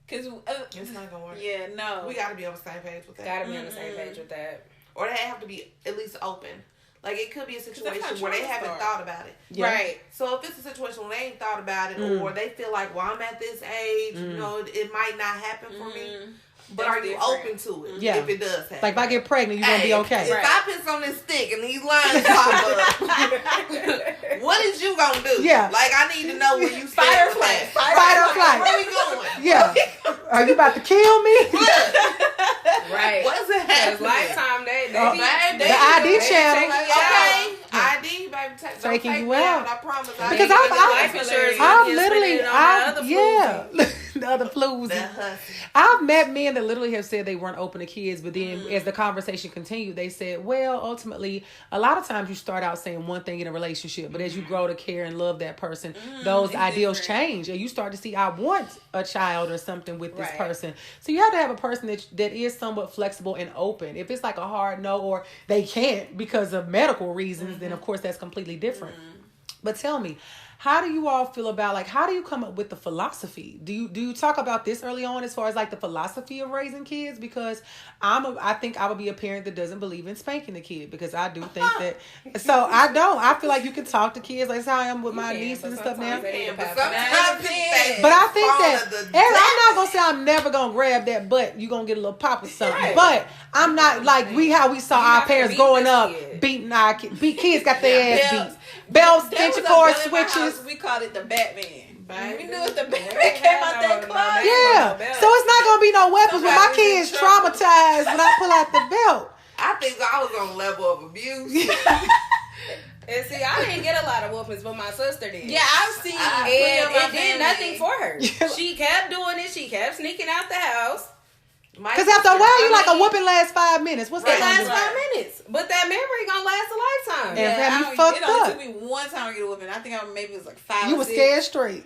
Cause it's not gonna work. Yeah, no. We gotta be on the same page with that. Gotta be on the same page with that. Or they have to be at least open. Like, it could be a situation where they haven't thought about it. Yeah. Right. So, if it's a situation where they ain't thought about it, or they feel like, well, I'm at this age, you know, it might not happen for me. But are you open to it? Yeah. If it does happen. Like, if I get pregnant, you're going to be okay. If I piss on this stick and these lines pop up, what is you going to do? Yeah. Like, I need to know where you stand. Fight or flight. Fight or flight. Where we going? Yeah. Are you about to kill me? Right. What's it happening? Lifetime, they the ID channel. Okay. ID, baby, taking you out. I promise. Because I've literally, the other flus. I've met men that literally have said they weren't open to kids, but then as the conversation continued, they said, well, ultimately, a lot of times you start out saying one thing in a relationship, but as you grow to care and love that person, those ideals change, and you start to see, I want a child or something with this person. So you have to have a person that is somewhat flexible and open. If it's like a hard no, or they can't because of medical reasons, then of course that's completely different. But tell me, how do you all feel about, like, how do you come up with the philosophy? Do you talk about this early on as far as like the philosophy of raising kids? Because I think I would be a parent that doesn't believe in spanking the kid, because I do think that. So I feel like you can talk to kids. Like, that's how I am with my nieces and stuff now. But I think that I'm not gonna say I'm never gonna grab that butt. You gonna get a little pop or something. Right. But I'm not like how we saw our parents growing up beating our kids. Kids got their ass beat. Belts, extension cord switches. We called it the Batman. We knew it the Batman came out that closet. Yeah. So it's not gonna be no weapons when my kids traumatized when I pull out the belt. I think I was on a level of abuse. And see, I didn't get a lot of whoopings, but my sister did. Yeah, I've seen it did nothing for her. She kept doing it. She kept sneaking out the house. Because after a while, you like a whooping lasts 5 minutes. What's that gonna do? 5 minutes. But that memory gonna last a lifetime. Yeah, you fucked it up. only took me one time to get a whooping. I think maybe it was like 5 You or were 6. scared straight.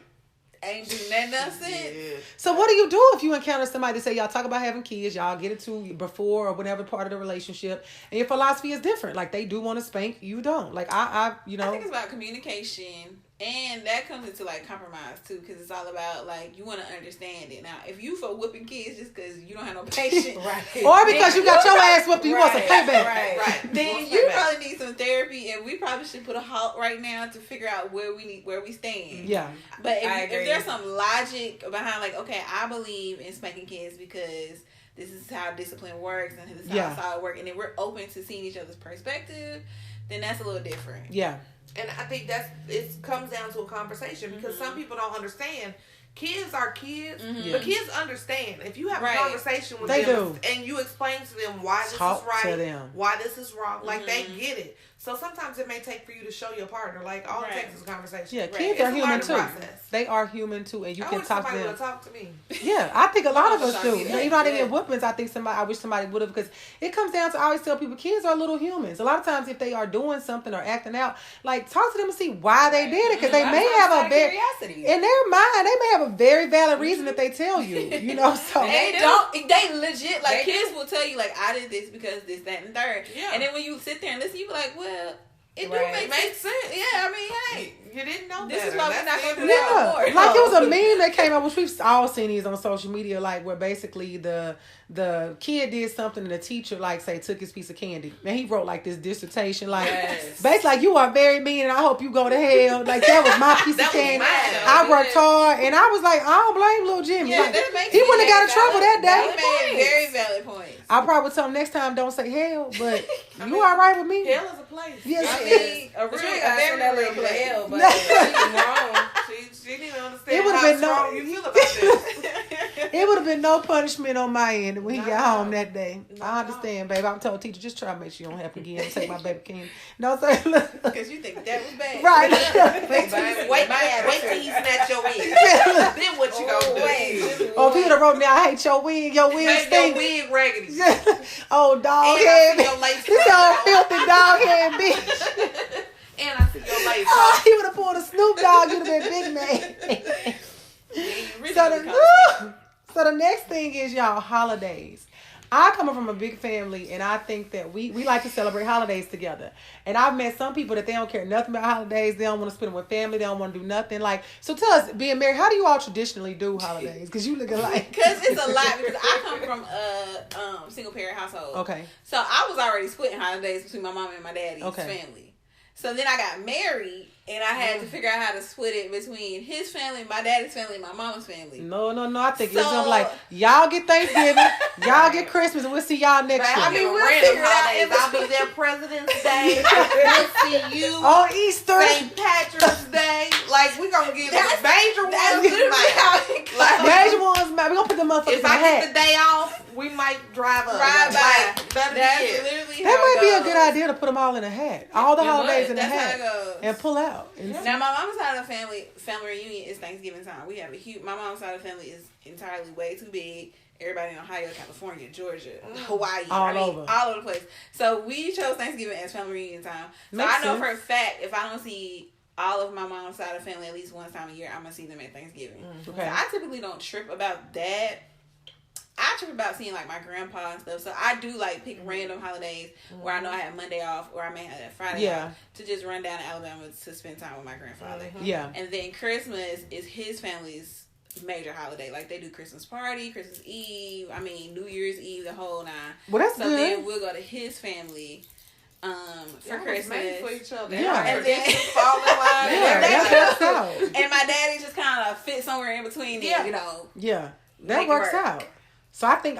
Ain't do nothing. Yeah. So what do you do if you encounter somebody that say y'all talk about having kids, y'all get it to before or whatever part of the relationship, and your philosophy is different? Like, they do want to spank, you don't. Like, I think it's about communication. And that comes into like compromise too, because it's all about like you want to understand it. Now, if you for whooping kids just because you don't have no patience, or because you got your ass whooped, and you want some payback, right? Then you probably need some therapy, and we probably should put a halt right now to figure out where we stand. Yeah, but if there's some logic behind, like, okay, I believe in spanking kids because this is how discipline works, and this is how solid work, and then we're open to seeing each other's perspective, then that's a little different. Yeah. And I think it comes down to a conversation, because some people don't understand. Kids are kids, but kids understand. If you have a conversation with them and you explain to them why this is right, why this is wrong, like, they get it. So sometimes it may take for you to show your partner, like, all it takes is a conversation. Yeah, kids are human too. They are human too, and you can talk to them. Would talk to me. Yeah, I think a lot of us do. Even though they get whoopings, I wish somebody would have, because it comes down to, I always tell people, kids are little humans. A lot of times, if they are doing something or acting out, like, talk to them and see why they did it, because they may have a very, in their mind, they may have a very valid reason that they tell you. You know, so they legit, like, kids will tell you, like, I did this because this, that, and third. Yeah. And then when you sit there and listen, you be like, well, It makes sense. Yeah, I mean, hey, you didn't know this better. is why we're not going to do that anymore. Like it was a meme that came out, which we've all seen these on social media, like where basically the kid did something and the teacher like say took his piece of candy and he wrote like this dissertation like basically like you are very mean and I hope you go to hell. Like that was my piece of candy. I worked hard and I was like, I don't blame little Jimmy. Yeah, like, he wouldn't have got in trouble that day. He made very valid points. I probably would tell him next time don't say hell, but you all right with me? Hell is a place. Yes, I mean, a very real place. Hell, but she's wrong. She didn't understand how strong you feel about this. It would have been no punishment on my end when he got home that day. I understand, babe. I'm told teacher, just try to make sure you don't happen again. Take my baby candy. No, sir. Because you think that was bad. Right. Wait till he snatch your wig. Then what you gonna do? Oh, Peter wrote me, I hate your wig. Your wig stink. Your wig raggedy. Oh, dog head. This old filthy dog head bitch. And I see your lace. Oh, he would have pulled a Snoop Dogg. You'd have been big man. So the next thing is y'all holidays. I come from a big family and I think that we like to celebrate holidays together. And I've met some people that they don't care nothing about holidays. They don't want to spend them with family. They don't want to do nothing. Like, so tell us, being married, how do you all traditionally do holidays? Because you look like because it's a lot. Because I come from a single parent household. Okay. So I was already splitting holidays between my mom and my daddy's family. So then I got married, and I had to figure out how to split it between his family, my daddy's family, and my mama's family. No. I think it's gonna be like, y'all get Thanksgiving, y'all get Christmas, and we'll see y'all next year. I mean, we'll figure it out. I'll be there President's Day. We'll see you on Easter, St. Patrick's Day. Like, we're gonna get major ones. Major ones, man. We're gonna put them motherfuckers in the hat. If I get the day off, we might drive by. That's literally how that might it be a goes. good idea to put them all in a hat. All the holidays in a hat. And pull out. Now, my mom's side of the family reunion is Thanksgiving time. We have my mom's side of the family is entirely way too big. Everybody in Ohio, California, Georgia, Hawaii, all over the place. So we chose Thanksgiving as family reunion time. So I know for a fact if I don't see all of my mom's side of the family at least one time a year, I'm gonna see them at Thanksgiving. Okay. So I typically don't trip about that. I trip about seeing like my grandpa and stuff. So I do like pick random holidays where I know I have Monday off or I may have that Friday off to just run down to Alabama to spend time with my grandfather. Yeah. And then Christmas is his family's major holiday. Like they do Christmas party, Christmas Eve, New Year's Eve, the whole nine. Well, that's so good. then we'll go to his family for Christmas. Made for each other. Yeah. And then fall in line. And my daddy just kind of fit somewhere in between there, you know. Yeah. That works out. So I think,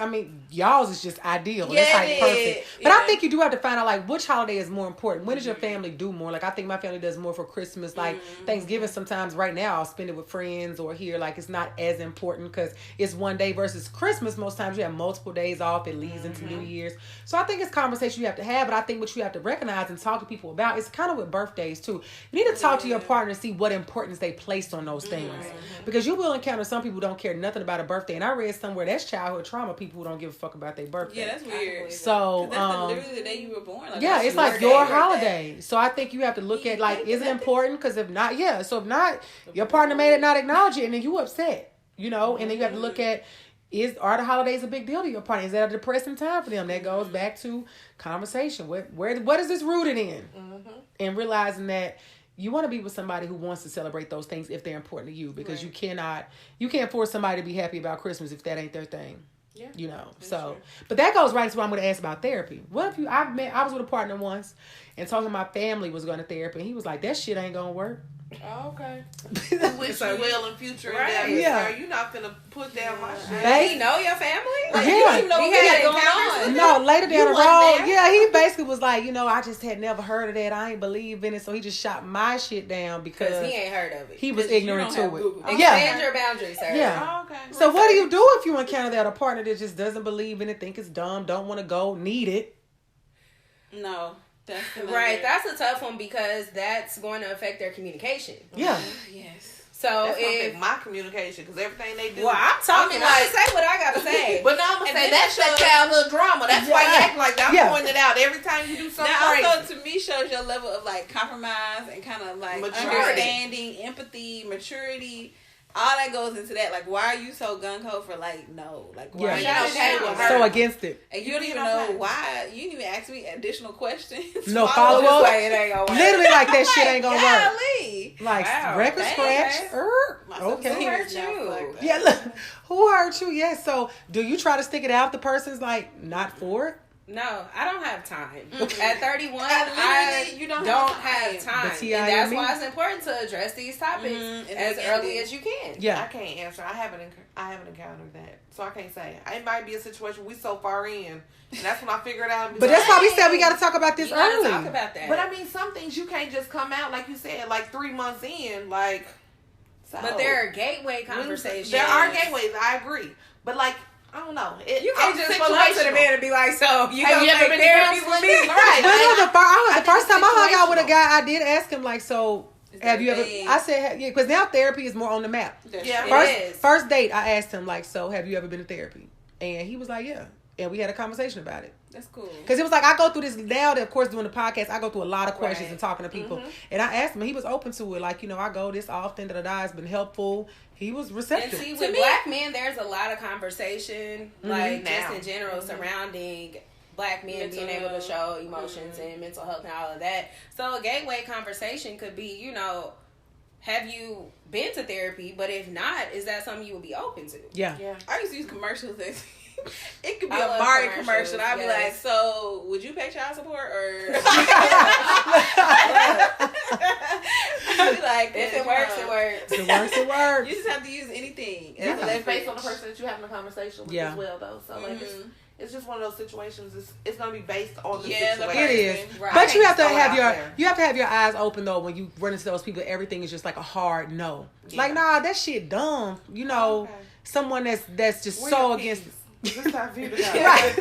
y'all's is just ideal. Yeah, it's like perfect. But I think you do have to find out like which holiday is more important. When does your family do more? Like I think my family does more for Christmas. Like Thanksgiving sometimes right now I'll spend it with friends or here. Like it's not as important because it's one day versus Christmas. Most times you have multiple days off. It leads into New Year's. So I think it's conversation you have to have. But I think what you have to recognize and talk to people about is kind of with birthdays too. You need to talk to your partner and see what importance they placed on those things. Because you will encounter some people who don't care nothing about a birthday. And I read somewhere that's childhood trauma. People who don't give a fuck about their birthday. Yeah, that's weird. So that's literally the day you were born. Like, yeah, it's like your holiday. So I think you have to look at like, is it important? Because if not, So if not, your partner may not acknowledge it, and then you upset. You know, and then you have to look at are the holidays a big deal to your partner? Is that a depressing time for them? That goes back to conversation. What is this rooted in? And realizing that you want to be with somebody who wants to celebrate those things if they're important to you, because you can't force somebody to be happy about Christmas if that ain't their thing. Yeah, you know. So, but that goes right to what I'm going to ask about therapy. What if I was with a partner once and told him my family was going to therapy, and he was like, "That shit ain't going to work." Oh, okay. Wish you well in future endeavors. Yeah. You're not gonna put down my shit. They know your family? Like, you know what had going on. No, later down the road. Yeah, he basically was like, I just had never heard of that. I ain't believe in it. So he just shot my shit down because he ain't heard of it. He was ignorant to it. Expand your boundaries, sir. Yeah. Oh, okay. So what do you do if you encounter that a partner that just doesn't believe in it, think it's dumb, don't want to go, need it? No. Right, that's a tough one because that's going to affect their communication. Yeah. Yes. So if my communication, because everything they do. Well, I'm talking. I say what I gotta say. But now I'm gonna say that's your childhood drama. That's why you act like that. I'm pointing it out every time you do something crazy. Also, to me, shows your level of like compromise and kind of like understanding, empathy, maturity. all that goes into that. Like, why are you so gung-ho for, like, no? Like, why are you okay with her? So against it. And you don't even know why. You didn't even ask me additional questions. No follow-up. Like, it ain't gonna work. Literally like that shit ain't gonna work. Golly. Like, record scratch. Okay. Who hurt you? Yeah, look. Who hurt you? Yeah, so do you try to stick it out? The person's like, not for it? No, I don't have time. At 31, You don't have time. And that's why it's important to address these topics as early as you can. Yeah. I can't answer. I haven't encountered that. So I can't say. It might be a situation we so far in. And that's when I figured out. But that's why we said we got to talk about this early. Talk about that. But I mean, some things you can't just come out, like you said, like 3 months in, like. So. But there are gateway conversations. There are gateways. I agree. But like, I don't know. You can't just pull up to the man and be like, "So you gonna take been therapy with me?" Right. The first time I hung out with a guy, I did ask him like, "So have you ever?" I said, "Yeah," because now therapy is more on the map. Yeah, first date, I asked him like, "So have you ever been to therapy?" And he was like, "Yeah," and we had a conversation about it. That's cool. Because it was like, I go through this now that, of course, doing the podcast, I go through a lot of questions and talking to people. And I asked him, he was open to it. Like, I go this often, it's been helpful. He was receptive. And see, with black men, there's a lot of conversation, like, just in general, surrounding black men being able to show emotions and mental health and all of that. So a gateway conversation could be, have you been to therapy? But if not, is that something you would be open to? Yeah. I used to use commercials. It could be a Mari commercial. I'd be like, "So, would you pay child support or?" I'd be like, "If it works, it works. It works, it works." You just have to use anything. It's based on the person that you're having a conversation with as well, though. So like, it's just one of those situations. It's gonna be based on the situation. It is, right. But you have to have your eyes open though when you run into those people. Everything is just like a hard no. Yeah. Like, nah, that shit dumb. Someone that's just so against. This time for you to go. Right.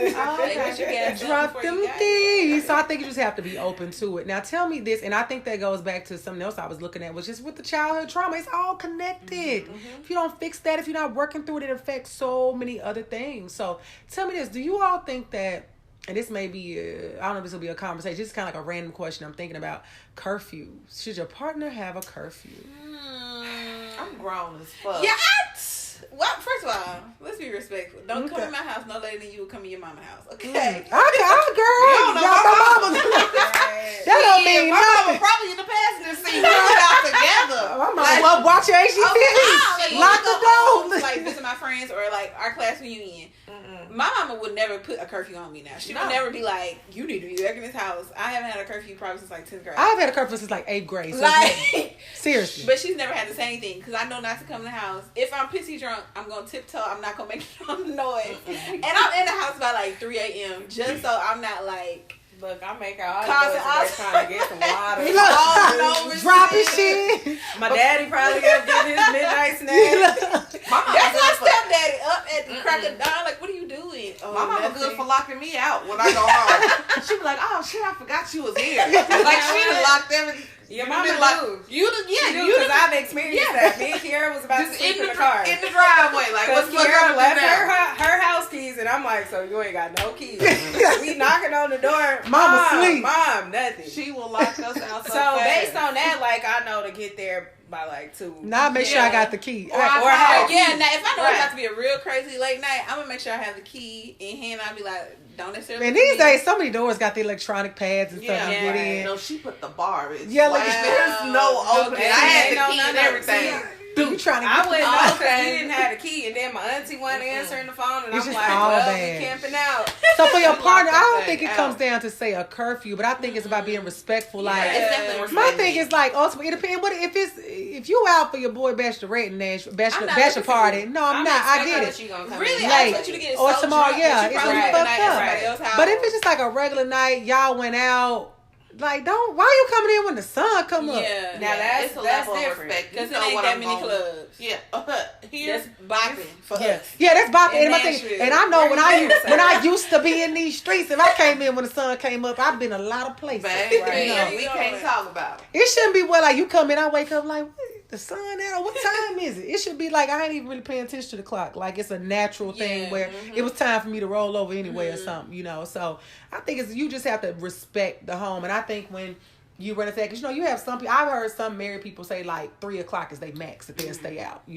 Drop them keys. So I think you just have to be open to it. Now tell me this, and I think that goes back to something else I was looking at, which is with the childhood trauma. It's all connected. If you don't fix that, if you're not working through it, it affects so many other things. So tell me this, do you all think that, and this may be, I don't know if this will be a conversation, it's kind of like a random question I'm thinking about, curfew. Should your partner have a curfew? I'm grown as fuck. Yeah, well, first of all, let's be respectful. Don't come in my house no later than you would come in your mama's house. Okay. I'm a girl. You don't know my mama. That don't mean my nothing. mama probably in the passenger seat. We out together. My mama watch your HGTV. Lock the door. Like visit my friends or like our class reunion. My mama would never put a curfew on me now. She would never be like, "You need to be back in this house." I haven't had a curfew probably since like 10th grade. I've had a curfew since like 8th grade. So seriously. But she's never had to say anything because I know not to come in the house. If I'm pissy drunk, I'm going to tiptoe. I'm not going to make no noise. And I'm in the house by like 3 a.m. just so I'm not like... Look, I make her all the boys trying to get some water. Dropping shit. My daddy probably up getting his midnight snack. That's my stepdaddy up at the crack of dawn. Like, what are you doing? My mama good for locking me out when I go home. She be like, "Oh shit, I forgot you was here." Like she done locked everything. Your mama like, you because I've experienced that. Me and Kiara was about to sleep in the car. In the driveway. Like, what's Kiara left her house keys, and I'm like, "So you ain't got no keys." We knocking on the door. Mama sleep. Mom, nothing. She will lock us out so fast. Based on that, like, I know to get there by like 2. Now make sure I got the key. Or have now if I know it's about to be a real crazy late night, I'm gonna make sure I have the key in hand. I'll be like, don't necessarily. And these days, so many doors got the electronic pads and stuff to get in. No, she put the bar. Yeah, like there's no opening. I had the key and everything. You trying to I wouldn't know because he didn't have the key, and then my auntie wasn't answering the phone, and I'm like, well, we camping out. So for your partner, I don't think it comes down to say a curfew, but I think it's about being respectful. Like, it's definitely respectful. My thing is like ultimately, it depends. What if you out for your boy bachelorette and bachelor party? No, I'm not. I get it. Really, I want you to get it or so tomorrow, drunk yeah, it's really fucked up. But if it's just like a regular night, y'all went out. Like, why you coming in when the sun come up? Yeah. Now that's different. Because it ain't that many clubs. Yeah. That's bopping for us. Yeah, that's bopping. And I know when I used to be in these streets, if I came in when the sun came up, I've been a lot of places. We can't talk about it. It shouldn't be like you come in, I wake up like, the sun out. What time is it? It should be like I ain't even really paying attention to the clock. Like it's a natural thing where it was time for me to roll over anyway or something, So I think you just have to respect the home. And I think when You run into that because you have some people. I've heard some married people say like 3 o'clock is they max that they'll stay out.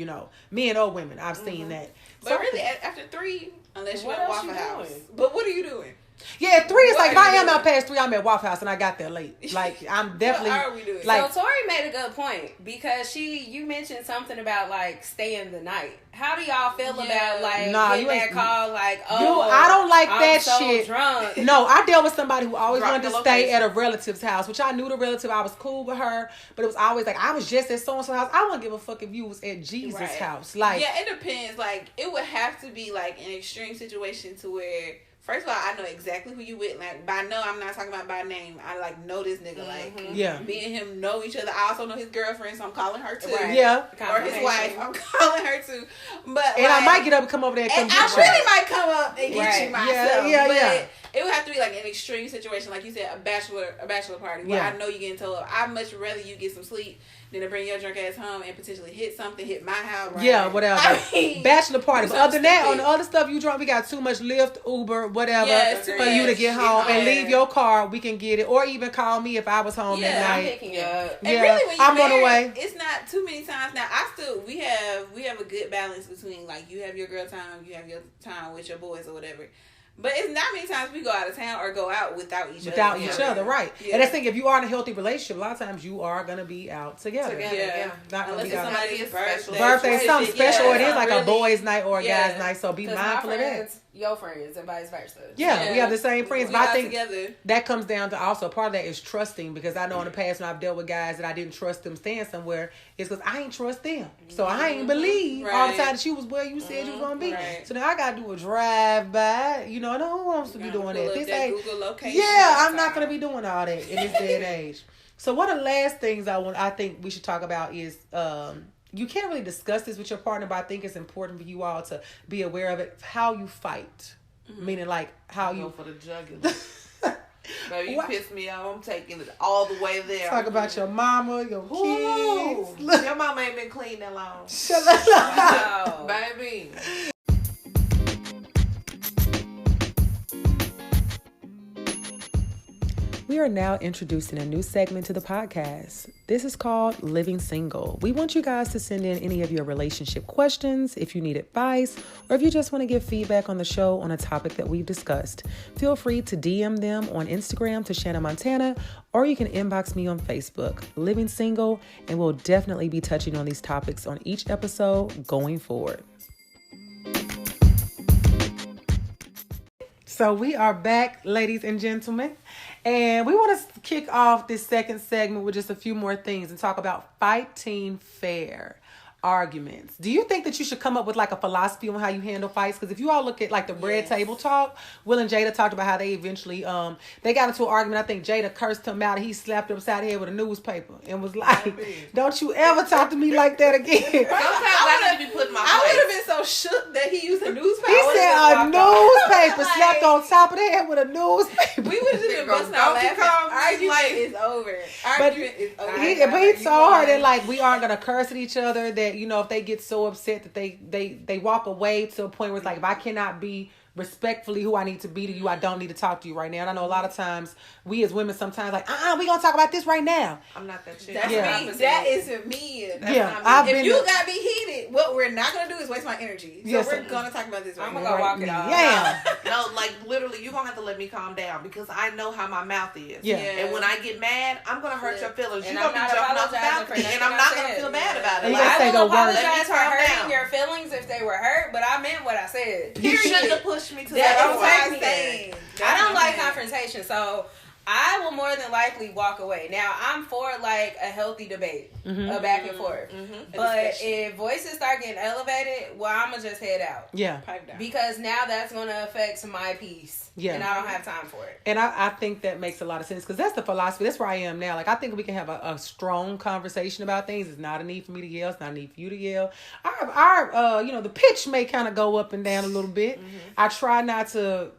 Men or women. I've seen that. But really, after 3, unless you're at Waffle House. Doing? But what are you doing? Yeah, at 3 is like if I am out past 3, I'm at Waffle House and I got there late. Like I'm definitely. What are we doing? Like, so Tori made a good point because you mentioned something about like staying the night. How do y'all feel about like getting that call like, I don't like I'm that so shit. Drunk. No, I dealt with somebody who always wanted to stay at a relative's house, which I knew the relative. I was cool with her, but it was always like I was just at so and so house. I wouldn't give a fuck if you was at Jesus' house. Like, yeah, it depends. Like, it would have to be like an extreme situation to where. First of all, I know exactly who you with. Like, by no, I'm not talking about by name. I like know this nigga. Like, me and him know each other. I also know his girlfriend, so I'm calling her too. Right. Yeah, or his wife. I'm calling her too. But and I might get up and come over there and come get I really might come up and get you myself. Yeah. It would have to be like an extreme situation, like you said, a bachelor party where I know you're getting told. I'd much rather you get some sleep than to bring your drunk ass home and potentially hit my house. Right? Yeah, whatever. Bachelor party. But other than that, on the other stuff you drunk, we got too much Lyft, Uber, whatever for you to get home and leave your car. We can get it, or even call me if I was home that night. I'm picking you up. And really, when I'm married, on the way. It's not too many times now. We have a good balance between like you have your girl time, you have your time with your boys or whatever. But it's not many times we go out of town or go out without each other, right? Yeah. And I think if you are in a healthy relationship, a lot of times you are gonna be out together. Not unless it's somebody's birthday, something special, or it is like a boys' night or a guys' night. So be mindful of that. Your friends and vice versa. Yeah, we have the same friends. But I think together. That comes down to also part of that is trusting, because I know in the past when I've dealt with guys that I didn't trust them staying somewhere, it's because I ain't trust them. So I ain't believe all the time that you was where you said you was gonna be. Right. So now I gotta do a drive by. No one wants to be doing that. This ain't Google location. Yeah, I'm not gonna be doing all that in this day and age. So one of the last things I think we should talk about is you can't really discuss this with your partner, but I think it's important for you all to be aware of it. How you fight, meaning like how you go for the jugular. Baby, you piss me off. I'm taking it all the way there. Talk about your mama, your kids. Your mama ain't been clean that long. Shut up, baby. We are now introducing a new segment to the podcast. This is called Living Single. We want you guys to send in any of your relationship questions, if you need advice, or if you just want to give feedback on the show on a topic that we've discussed. Feel free to DM them on Instagram to Shanna Montana, or you can inbox me on Facebook, Living Single, and we'll definitely be touching on these topics on each episode going forward. So we are back, ladies and gentlemen. And we want to kick off this second segment with just a few more things and talk about fighting fair arguments. Do you think that you should come up with like a philosophy on how you handle fights? Because if you all look at like the Red Table Talk, Will and Jada talked about how they eventually they got into an argument. I think Jada cursed him out and he slapped him upside the head with a newspaper and was like, "Don't you ever talk to me like that again." Sometimes I need to be put in my place. I would have been so shook that he used a newspaper. He said a newspaper slapped on top of the head with a newspaper. We would have just been busting out laughing. Argument is over. Argument is over. But he told her that like we aren't gonna curse at each other. That if they get so upset that they walk away to a point where it's like, if I cannot be respectfully who I need to be to you, I don't need to talk to you right now. And I know a lot of times we as women sometimes like, we gonna talk about this right now. I'm not that chick. That's me. That isn't me. That's not me. If you got me heated, what we're not gonna do is waste my energy. So we're gonna talk about this right now. I'm gonna walk it off. Yeah. No, like literally, you're gonna have to let me calm down because I know how my mouth is. Yeah. And when I get mad, I'm gonna hurt your feelings. And you're gonna be jumping off the balcony, and I'm not gonna feel bad about it. I will apologize for hurting your feelings if they were hurt, but I meant what I said. You shouldn't have pushed me to that. I don't like confrontation, so I will more than likely walk away. Now, I'm for like a healthy debate, a back and forth. But if voices start getting elevated, well, I'm going to just head out. Yeah. Pipe down. Because now that's going to affect my peace. Yeah. And I don't have time for it. And I think that makes a lot of sense because that's the philosophy. That's where I am now. Like, I think we can have a strong conversation about things. It's not a need for me to yell. It's not a need for you to yell. Our the pitch may kind of go up and down a little bit. I try not to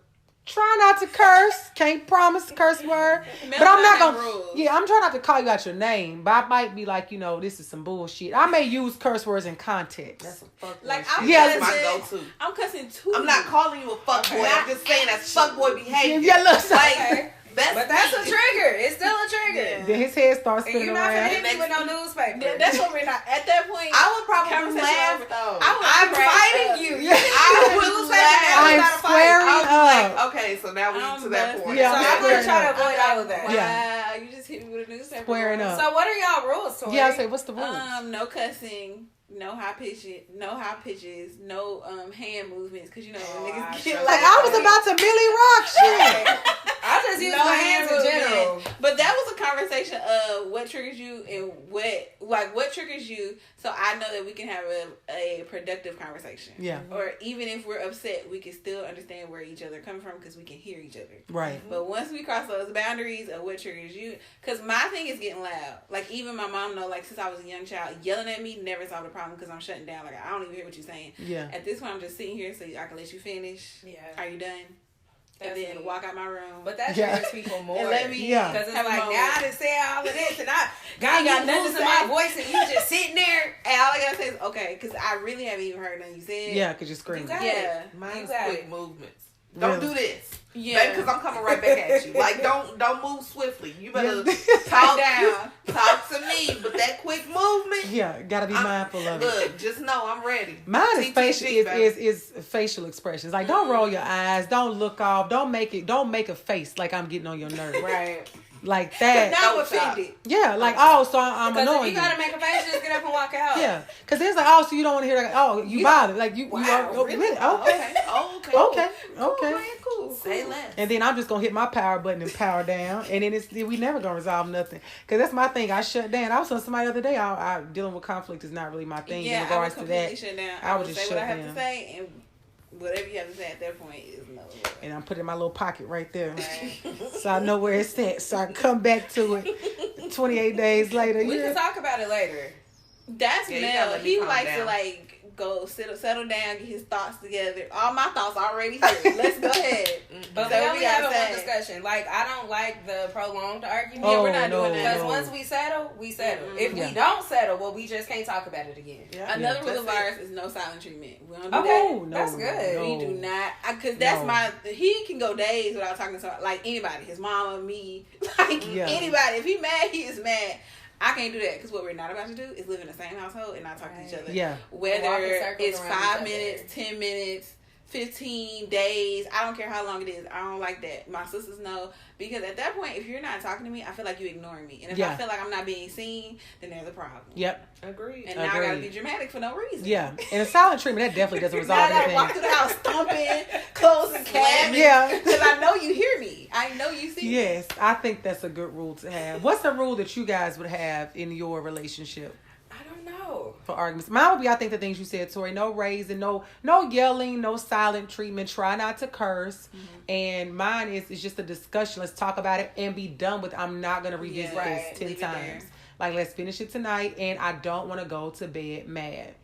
curse. Can't promise a curse word. But I'm not gonna. Yeah, I'm trying not to call you out your name. But I might be like, this is some bullshit. I may use curse words in context. That's a fuck boy. Like that's my go-to. I'm cussing too. I'm not calling you a fuck boy. I'm just saying that's fuck boy behavior. Yeah, look. Like, but that's a trigger. It's still a trigger. triggered. Then his head starts And spinning you're not around. gonna hit me with no newspaper. That's what we're not. At that point, I would probably laugh though. I'm fighting you. I would laugh. I'm squaring I was up. like, okay, so now we're to that point. Yeah, So I'm gonna try to avoid all of that. Wow, you just hit me with a newspaper. Squaring up. So what are y'all rules, Tori? Yeah, I say, what's the rules? No cussing, no high pitches, no hand movements, because you know when niggas get Like, I was about to Millie Rock shit. I just use no my hands in movement. general. But that was a conversation of what triggers you and what triggers you, so I know that we can have a productive conversation. Yeah. Or even if we're upset, we can still understand where each other coming from because we can hear each other. Right. But once we cross those boundaries of what triggers you, because my thing is getting loud. Like, even my mom know, like, since I was a young child, yelling at me never solved the problem because I'm shutting down. Like, I don't even hear what you're saying. Yeah. At this point, I'm just sitting here so I can let you finish. Yeah. Are you done? That's and then me. walk out my room. But that Yeah. triggers people more. And let me, Because it's have a like, moment. now I done said all of this, and I got got nothing to losing say. my voice, and you just sitting there. And all I gotta say is, okay, because I really haven't even heard nothing you said. Yeah, because you're screaming. You got Yeah. Mine's Exactly. quick movements. Don't Really? do this. Yeah. Because I'm coming right back at you. Like, don't move swiftly. You better Talk talk down. talk to me. But that quick movement, Yeah, gotta be mindful of it. look, just know I'm ready. Mine is TTG, facial baby. is facial expressions. Like, don't roll your eyes, don't look off, don't make a face like I'm getting on your nerves. Right. Like that. Now I'm Don't stop. offended. Yeah, like, oh, so I'm Because if annoying you gotta make a face, just get up and walk out. Yeah, because it's like, oh, so you don't want to hear that? Oh, you bothered? Like you Wow, are oh, really? really? Okay, Okay. okay. Cool. Say less. And then I'm just gonna hit my power button and power down, and then we never gonna resolve nothing. Because that's my thing. I shut down. I was telling somebody the other day, I dealing with conflict is not really my thing in regards to that. Shut down. I would would just say what I shut have down. to say, and whatever you have to say at that point is no. And I'm putting my little pocket right there, Right. so I know where it's at, so I can come back to it 28 days later. We can talk about it later. That's Yeah, you gotta Mel. let me He calm likes down. to like go settle down, get his thoughts together. All my thoughts already here. Let's go ahead. But So we we only gotta have one say. discussion. Like, I don't like the prolonged argument. Oh, we're not no, doing that. Because no. once we settle, we settle. Mm-mm. If Yeah. we don't settle, well, we just can't talk about it again. Yeah. Another rule of That's ours is no silent treatment. We don't do Okay, that. Oh, no, that's good. no. We do not, because that's No. my. He can go days without talking to like anybody, his mama, me, like Yeah. anybody. If he mad, he is mad. I can't do that because what we're not about to do is live in the same household and not talk to each other. Yeah. Whether Walk in circles it's around 5 each other. minutes, 10 minutes, 15 days, I don't care how long it is. I don't like that. My sisters know, because at that point, if you're not talking to me, I feel like you're ignoring me. And if I feel like I'm not being seen, then there's a problem. Yep. Agreed. And now I gotta Agreed. be dramatic for no reason. Yeah. And a silent treatment, that definitely doesn't Now I resolve gotta walk anything. through the house stomping, closing cabinets. Yeah. Because I know you hear me. I know you see me. Yes, I think that's a good rule to have. What's the rule that you guys would have in your relationship I don't know. for arguments? Mine would be, I think, the things you said, Tori. No raising, no yelling, no silent treatment. Try not to curse. And mine is just a discussion. Let's talk about it and be done with it. I'm not going to revisit Yeah, this right. 10 Leave it there. times. Like, let's finish it tonight. And I don't want to go to bed mad.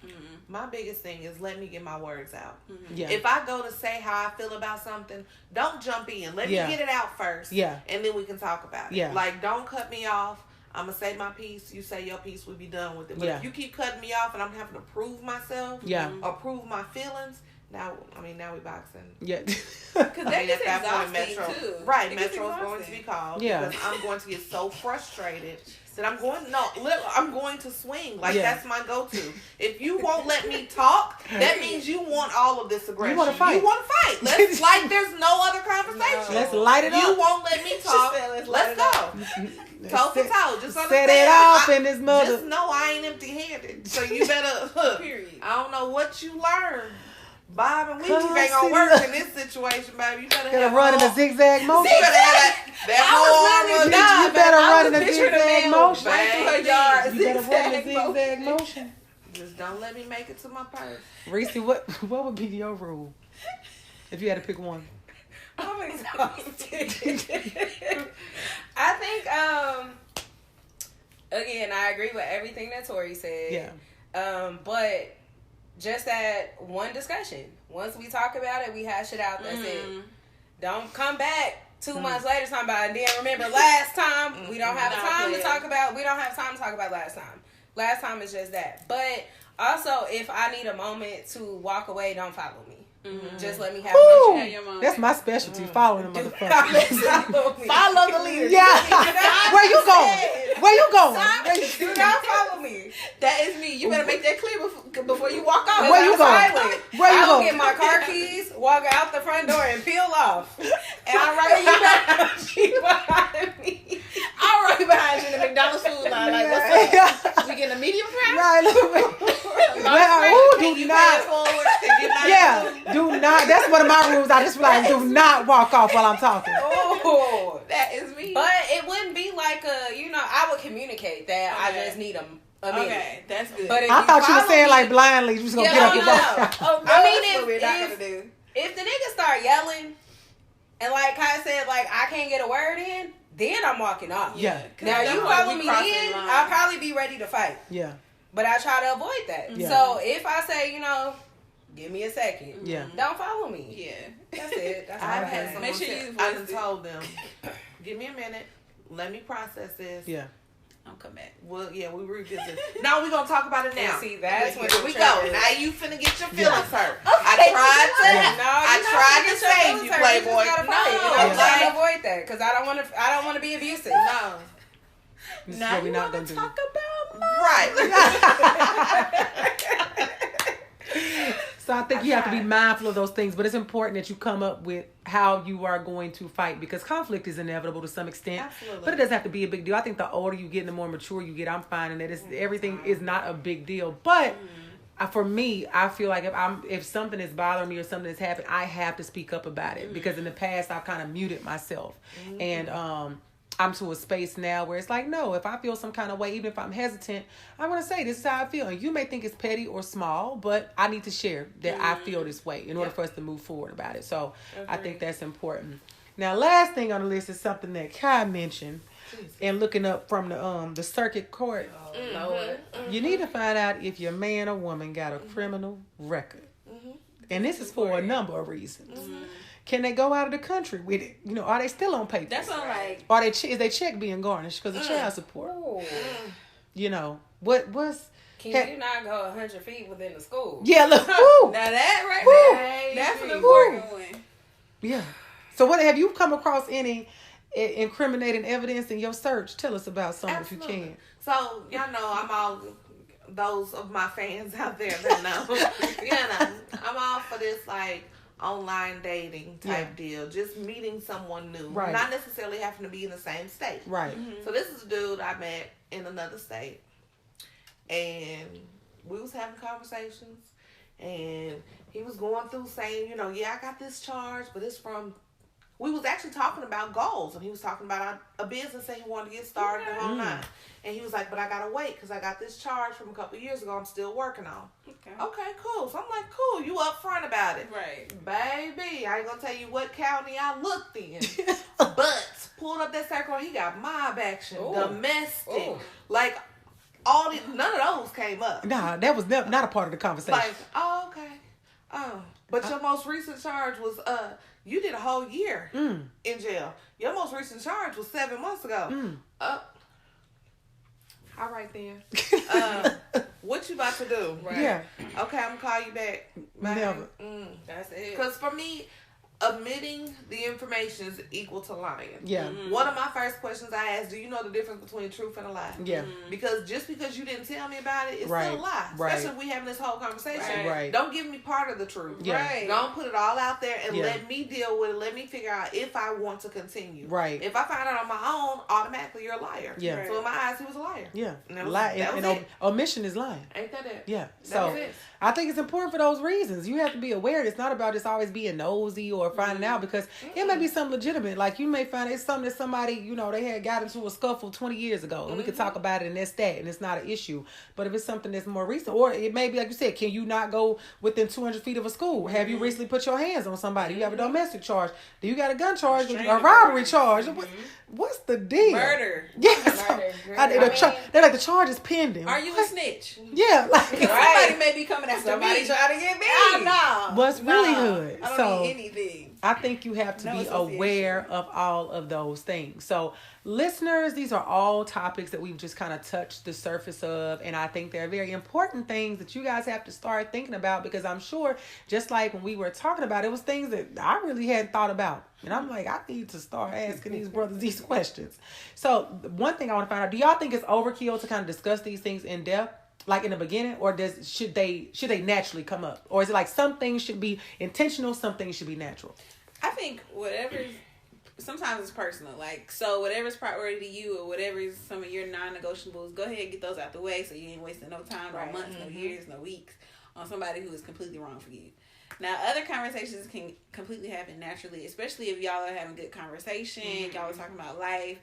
My biggest thing is let me get my words out. Yeah. If I go to say how I feel about something, don't jump in. Let Yeah. me get it out first. Yeah. And then we can talk about it. Yeah. Like, don't cut me off. I'm going to say my piece. You say your piece. We'll be done with it. But Yeah. if you keep cutting me off and I'm having to prove myself Yeah. or prove my feelings, now we boxing. Yeah. Because that gets at that point, exhausting too. Right, It gets Metro's going to be exhausting. called. Yeah. Because I'm going to get so frustrated that I'm going to swing. Like, Yeah. that's my go-to. If you won't let me talk, that means you want all of this aggression. You wanna fight. You want to fight. Let's, like, there's no other conversation. Let's light it You up. won't let me talk. said, let's light Let's it go. Toe to toe. Just Set understand. it off in this mother. Just know I ain't empty-handed. So you better, Period. I don't know what you learned. Bob and Weezy Cause ain't gonna see, work look. in this situation, baby. You better Gotta have run in a all- zigzag motion. You better have that whole arm. You better run in a picturing a zigzag man motion. right through her Baby. yard. You better run in a Zigzag zigzag motion. Just don't let me make it to my purse. Reese, what would be your rule if you had to pick one? I'm exhausted. I think, again, I agree with everything that Tori said. Yeah. But just that one discussion. Once we talk about it, we hash it out. That's it. Don't come back 2 months later talking about it. And then remember last time, we don't have time to talk about. We don't have time to talk about last time. Last time is just that. But also, if I need a moment to walk away, don't follow me. Just let me have your moment. That's my specialty, following the motherfucker. Follow the leader. Yeah. Where you going? Where you going? Do not follow me. That is me. You better make that clear before you walk off. Where you going? Where you going? I will get my car keys, walk out the front door, and peel off. And I'm right behind me. I'm right behind you in the McDonald's food line. Like, what's up? We getting a medium fry? Right. Do not. Do not. That's one of my rules. I just like, do not walk off while I'm talking. Oh, that is me. But it wouldn't be like I would communicate that I just need a minute. Okay, that's good. But I thought you were saying like blindly, you was going to get up and walk. Oh, no, I mean, if the niggas start yelling, and like Kai said, like, I can't get a word in, then I'm walking off. Yeah. Now, you follow me in, I'll probably be ready to fight. Yeah. But I try to avoid that. Yeah. So if I say, give me a second. Yeah. Don't follow me. Yeah. That's it. That's all I've I had have. someone I done told them, give me a minute. Let me process this. Yeah. I'll come back. Well, yeah, we revisit. Now we're gonna talk about it now. See, that's when we go. Now you finna get your feelings hurt. Okay. I tried to save you, Playboy. I'm trying to avoid that because I don't want to be abusive. No. Now we're not gonna talk about right. So I think you have to be mindful of those things, but it's important that you come up with how you are going to fight because conflict is inevitable to some extent. Absolutely. But it doesn't have to be a big deal. I think the older you get and the more mature you get, I'm finding that everything is not a big deal. But for me, I feel like if something is bothering me or something has happened, I have to speak up about it because in the past I've kind of muted myself. And I'm to a space now where it's like, no, if I feel some kind of way, even if I'm hesitant, I'm going to say this is how I feel. And you may think it's petty or small, but I need to share that I feel this way in order for us to move forward about it. So I think that's important. Now, last thing on the list is something that Kai mentioned and looking up from the circuit court. You need to find out if your man or woman got a criminal record. And this is for a number of reasons. Can they go out of the country with it? Are they still on paper? That's all right. Are they is their check being garnished because of child support? What's Can you not go 100 feet within the school? Yeah, look. Now that right there, that's an important one. Yeah. So what have you come across any incriminating evidence in your search? Tell us about some if you can. So y'all know I'm all those of my fans out there that know. I'm all for this like online dating type deal, just meeting someone new, not necessarily having to be in the same state. Right. So this is a dude I met in another state, and we was having conversations, and he was going through saying, I got this charge, but it's from. We was actually talking about goals, and he was talking about a business that he wanted to get started the whole night. And he was like, but I gotta wait because I got this charge from a couple of years ago I'm still working on. Okay, cool. So I'm like, cool, you upfront about it. Right. Baby, I ain't gonna tell you what county I looked in. But pulled up that circle, he got mob action, domestic, like all these, none of those came up. Nah, that was not a part of the conversation. Like, okay. But your most recent charge was you did a whole year in jail. Your most recent charge was 7 months ago. All right then. What you about to do? Right. Yeah. Okay, I'm gonna call you back. Never. That's it. Because for me, omitting the information is equal to lying. Yeah. One of my first questions I asked, do you know the difference between truth and a lie? Yeah. Because just because you didn't tell me about it, it's still a lie. Especially if we having this whole conversation. Right. Don't give me part of the truth. Yeah. Right. Don't put it all out there and let me deal with it. Let me figure out if I want to continue. Right. If I find out on my own, automatically you're a liar. Yeah. Right. So in my eyes, he was a liar. Yeah. And omission is lying. Ain't that it? Yeah. So I think it's important for those reasons. You have to be aware. It's not about just always being nosy or finding out because it may be something legitimate. Like you may find it's something that somebody, they had got into a scuffle 20 years ago and we could talk about it and that's that and it's not an issue. But if it's something that's more recent, or it may be like you said, can you not go within 200 feet of a school? Have you recently put your hands on somebody? You have a domestic charge. Do you got a gun charge? A robbery charge? What's the deal? Murder. Yes. They're like the charge is pending. Are you a snitch? Yeah. Like somebody may be coming after somebody me. Trying to get me. I know. What's really hood? I don't need anything. thing. I think you have to be aware of all of those things. So, listeners, these are all topics that we've just kind of touched the surface of. And I think they're very important things that you guys have to start thinking about, because I'm sure, just like when we were talking about it, was things that I really hadn't thought about. And I'm like, I need to start asking these brothers these questions. So, one thing I want to find out, do y'all think it's overkill to kind of discuss these things in depth? Like in the beginning, or should they naturally come up, or is it like some things should be intentional, some things should be natural? I think sometimes it's personal. Like, so whatever's priority to you, or whatever's some of your non-negotiables, go ahead and get those out the way, so you ain't wasting no time, no months, no years, no weeks on somebody who is completely wrong for you. Now, other conversations can completely happen naturally, especially if y'all are having good conversation. Y'all are talking about life.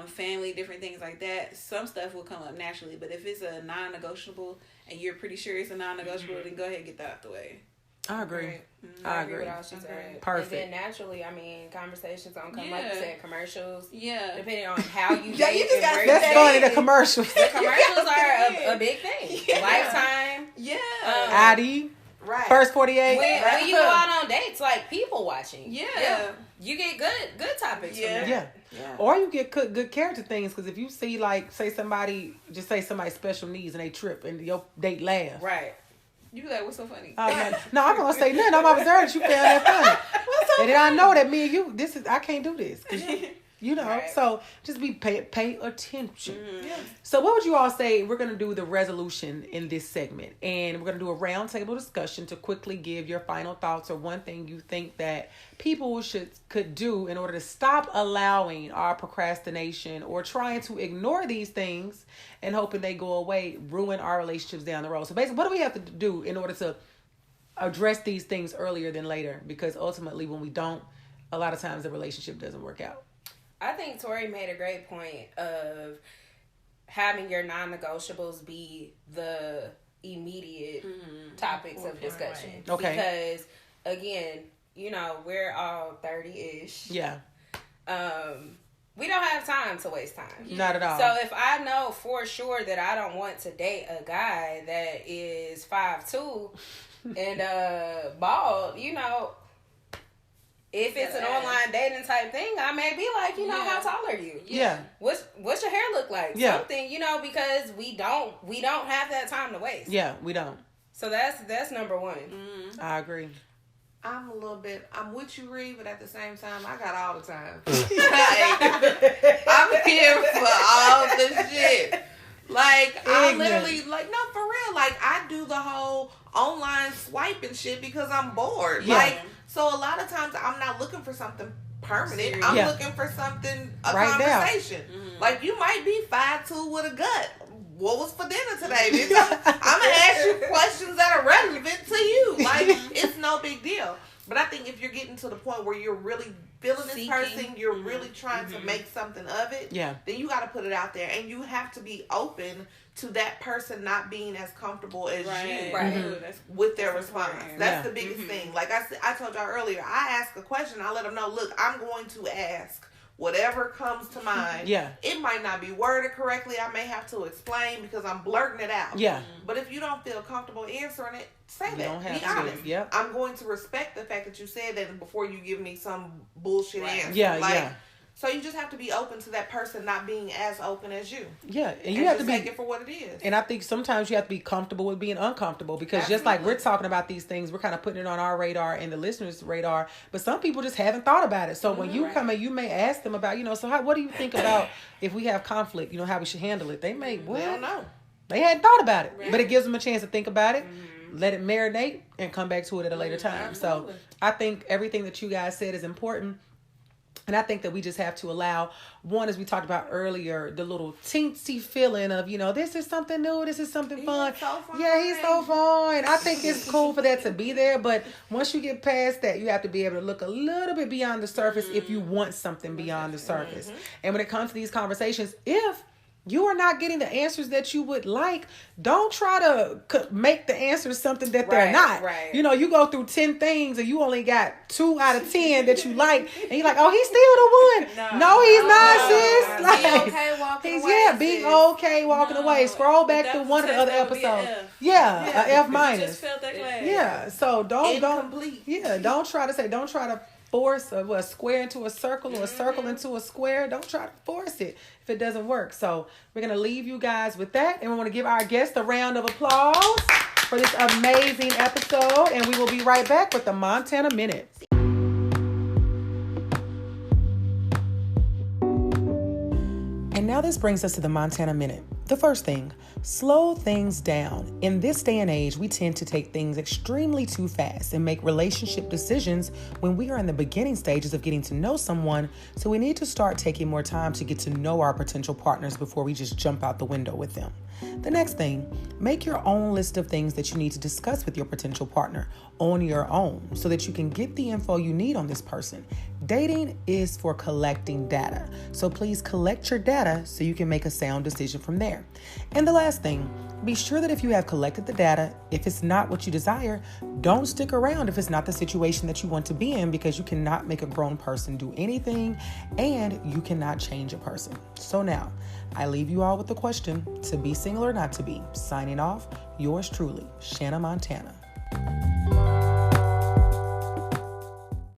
Family, different things like that. Some stuff will come up naturally, but if it's a non-negotiable and you're pretty sure it's a non-negotiable, then go ahead and get that out the way. I agree. Right. I agree. With all she said. Perfect. And then naturally, I mean, conversations don't come like you said, commercials. Yeah. Depending on how you Yeah, date you just and where That's you funny. date. The commercials. The commercials are a big thing. Yeah. Lifetime. Yeah. Addie. Right. First 48. When you go out on dates, like people watching. Yeah. You get good topics. Yeah. From Yeah. Yeah. Or you get good character things, because if you see, like, say somebody's special needs and they trip and your date laugh. Right. You be like, what's so funny? No, I'm gonna say nothing. I'm observing that you found that funny. What's so And then I know that me and you, I can't do this. 'Cause you know, Right. so just pay attention. Yeah. So what would you all say? We're going to do the resolution in this segment, and we're going to do a roundtable discussion to quickly give your final thoughts, or one thing you think that people could do in order to stop allowing our procrastination or trying to ignore these things and hoping they go away, ruin our relationships down the road. So basically, what do we have to do in order to address these things earlier than later? Because ultimately, when we don't, a lot of times the relationship doesn't work out. I think Tori made a great point of having your non-negotiables be the immediate topics of discussion. Okay. Because, again, you know, we're all 30-ish. Yeah. We don't have time to waste time. Not at all. So if I know for sure that I don't want to date a guy that is 5'2" and bald, you know, if it's an online dating type thing, I may be like, you know, how tall are you? Yeah. What's your hair look like? Yeah. Something, you know, because we don't have that time to waste. Yeah, we don't. So that's number one. I agree. I'm with you, Reed, but at the same time, I got all the time. I'm here for all the shit. Like, I literally, like, no, for real. Like, I do the whole online swiping shit because I'm bored. Yeah. Like, so a lot of times I'm not looking for something permanent. I'm looking for something, conversation. Like, you might be 5'2" with a gut. What was for dinner today, bitch? I'm going to ask you questions that are relevant to you. Like, it's no big deal. But I think if you're getting to the point where you're really feeling this person, you're really trying to make something of it, then you got to put it out there. And you have to be open to that person not being as comfortable as you with their response. That's the biggest thing. Like I told y'all earlier, I ask a question, I let them know, look, I'm going to ask whatever comes to mind. It might not be worded correctly. I may have to explain because I'm blurting it out. But if you don't feel comfortable answering it, say that. Be honest. I'm going to respect the fact that you said that before you give me some bullshit answer. So you just have to be open to that person not being as open as you. Yeah, and you have to take it for what it is. And I think sometimes you have to be comfortable with being uncomfortable, because just like we're talking about these things, we're kind of putting it on our radar and the listeners' radar, but some people just haven't thought about it. So when you come in, you may ask them about, you know, so what do you think about if we have conflict, you know, how we should handle it? They may, they don't know. They hadn't thought about it, but it gives them a chance to think about it, let it marinate, and come back to it at a later time. Absolutely. So I think everything that you guys said is important. And I think that we just have to allow, one, as we talked about earlier, the little teensy feeling of, you know, this is something new, this is something fun. So fun. Yeah, he's so fun. I think it's cool for that to be there. But once you get past that, you have to be able to look a little bit beyond the surface if you want something beyond the surface. And when it comes to these conversations, if you are not getting the answers that you would like, don't try to make the answers something that they're not. Right. You know, you go through 10 things and you only got 2 out of 10 that you like, and you're like, oh, he's still the one. No, he's not, sis. Like, be okay walking away. Be okay walking away. Scroll back to one of the other episodes. A F minus. Just felt that class. Yeah. So don't try to force a square into a circle or a circle into a square. Don't try to force it if it doesn't work. So we're going to leave you guys with that. And we want to give our guests a round of applause for this amazing episode. And we will be right back with the Montana Minute. And now this brings us to the Montana Minute. The first thing, slow things down. In this day and age, we tend to take things extremely too fast and make relationship decisions when we are in the beginning stages of getting to know someone. So we need to start taking more time to get to know our potential partners before we just jump out the window with them. The next thing, make your own list of things that you need to discuss with your potential partner on your own so that you can get the info you need on this person. Dating is for collecting data. So please collect your data so you can make a sound decision from there. And the last thing, be sure that if you have collected the data, if it's not what you desire, don't stick around if it's not the situation that you want to be in, because you cannot make a grown person do anything and you cannot change a person. So now, I leave you all with the question, to be single or not to be. Signing off, yours truly, Shanna Montana.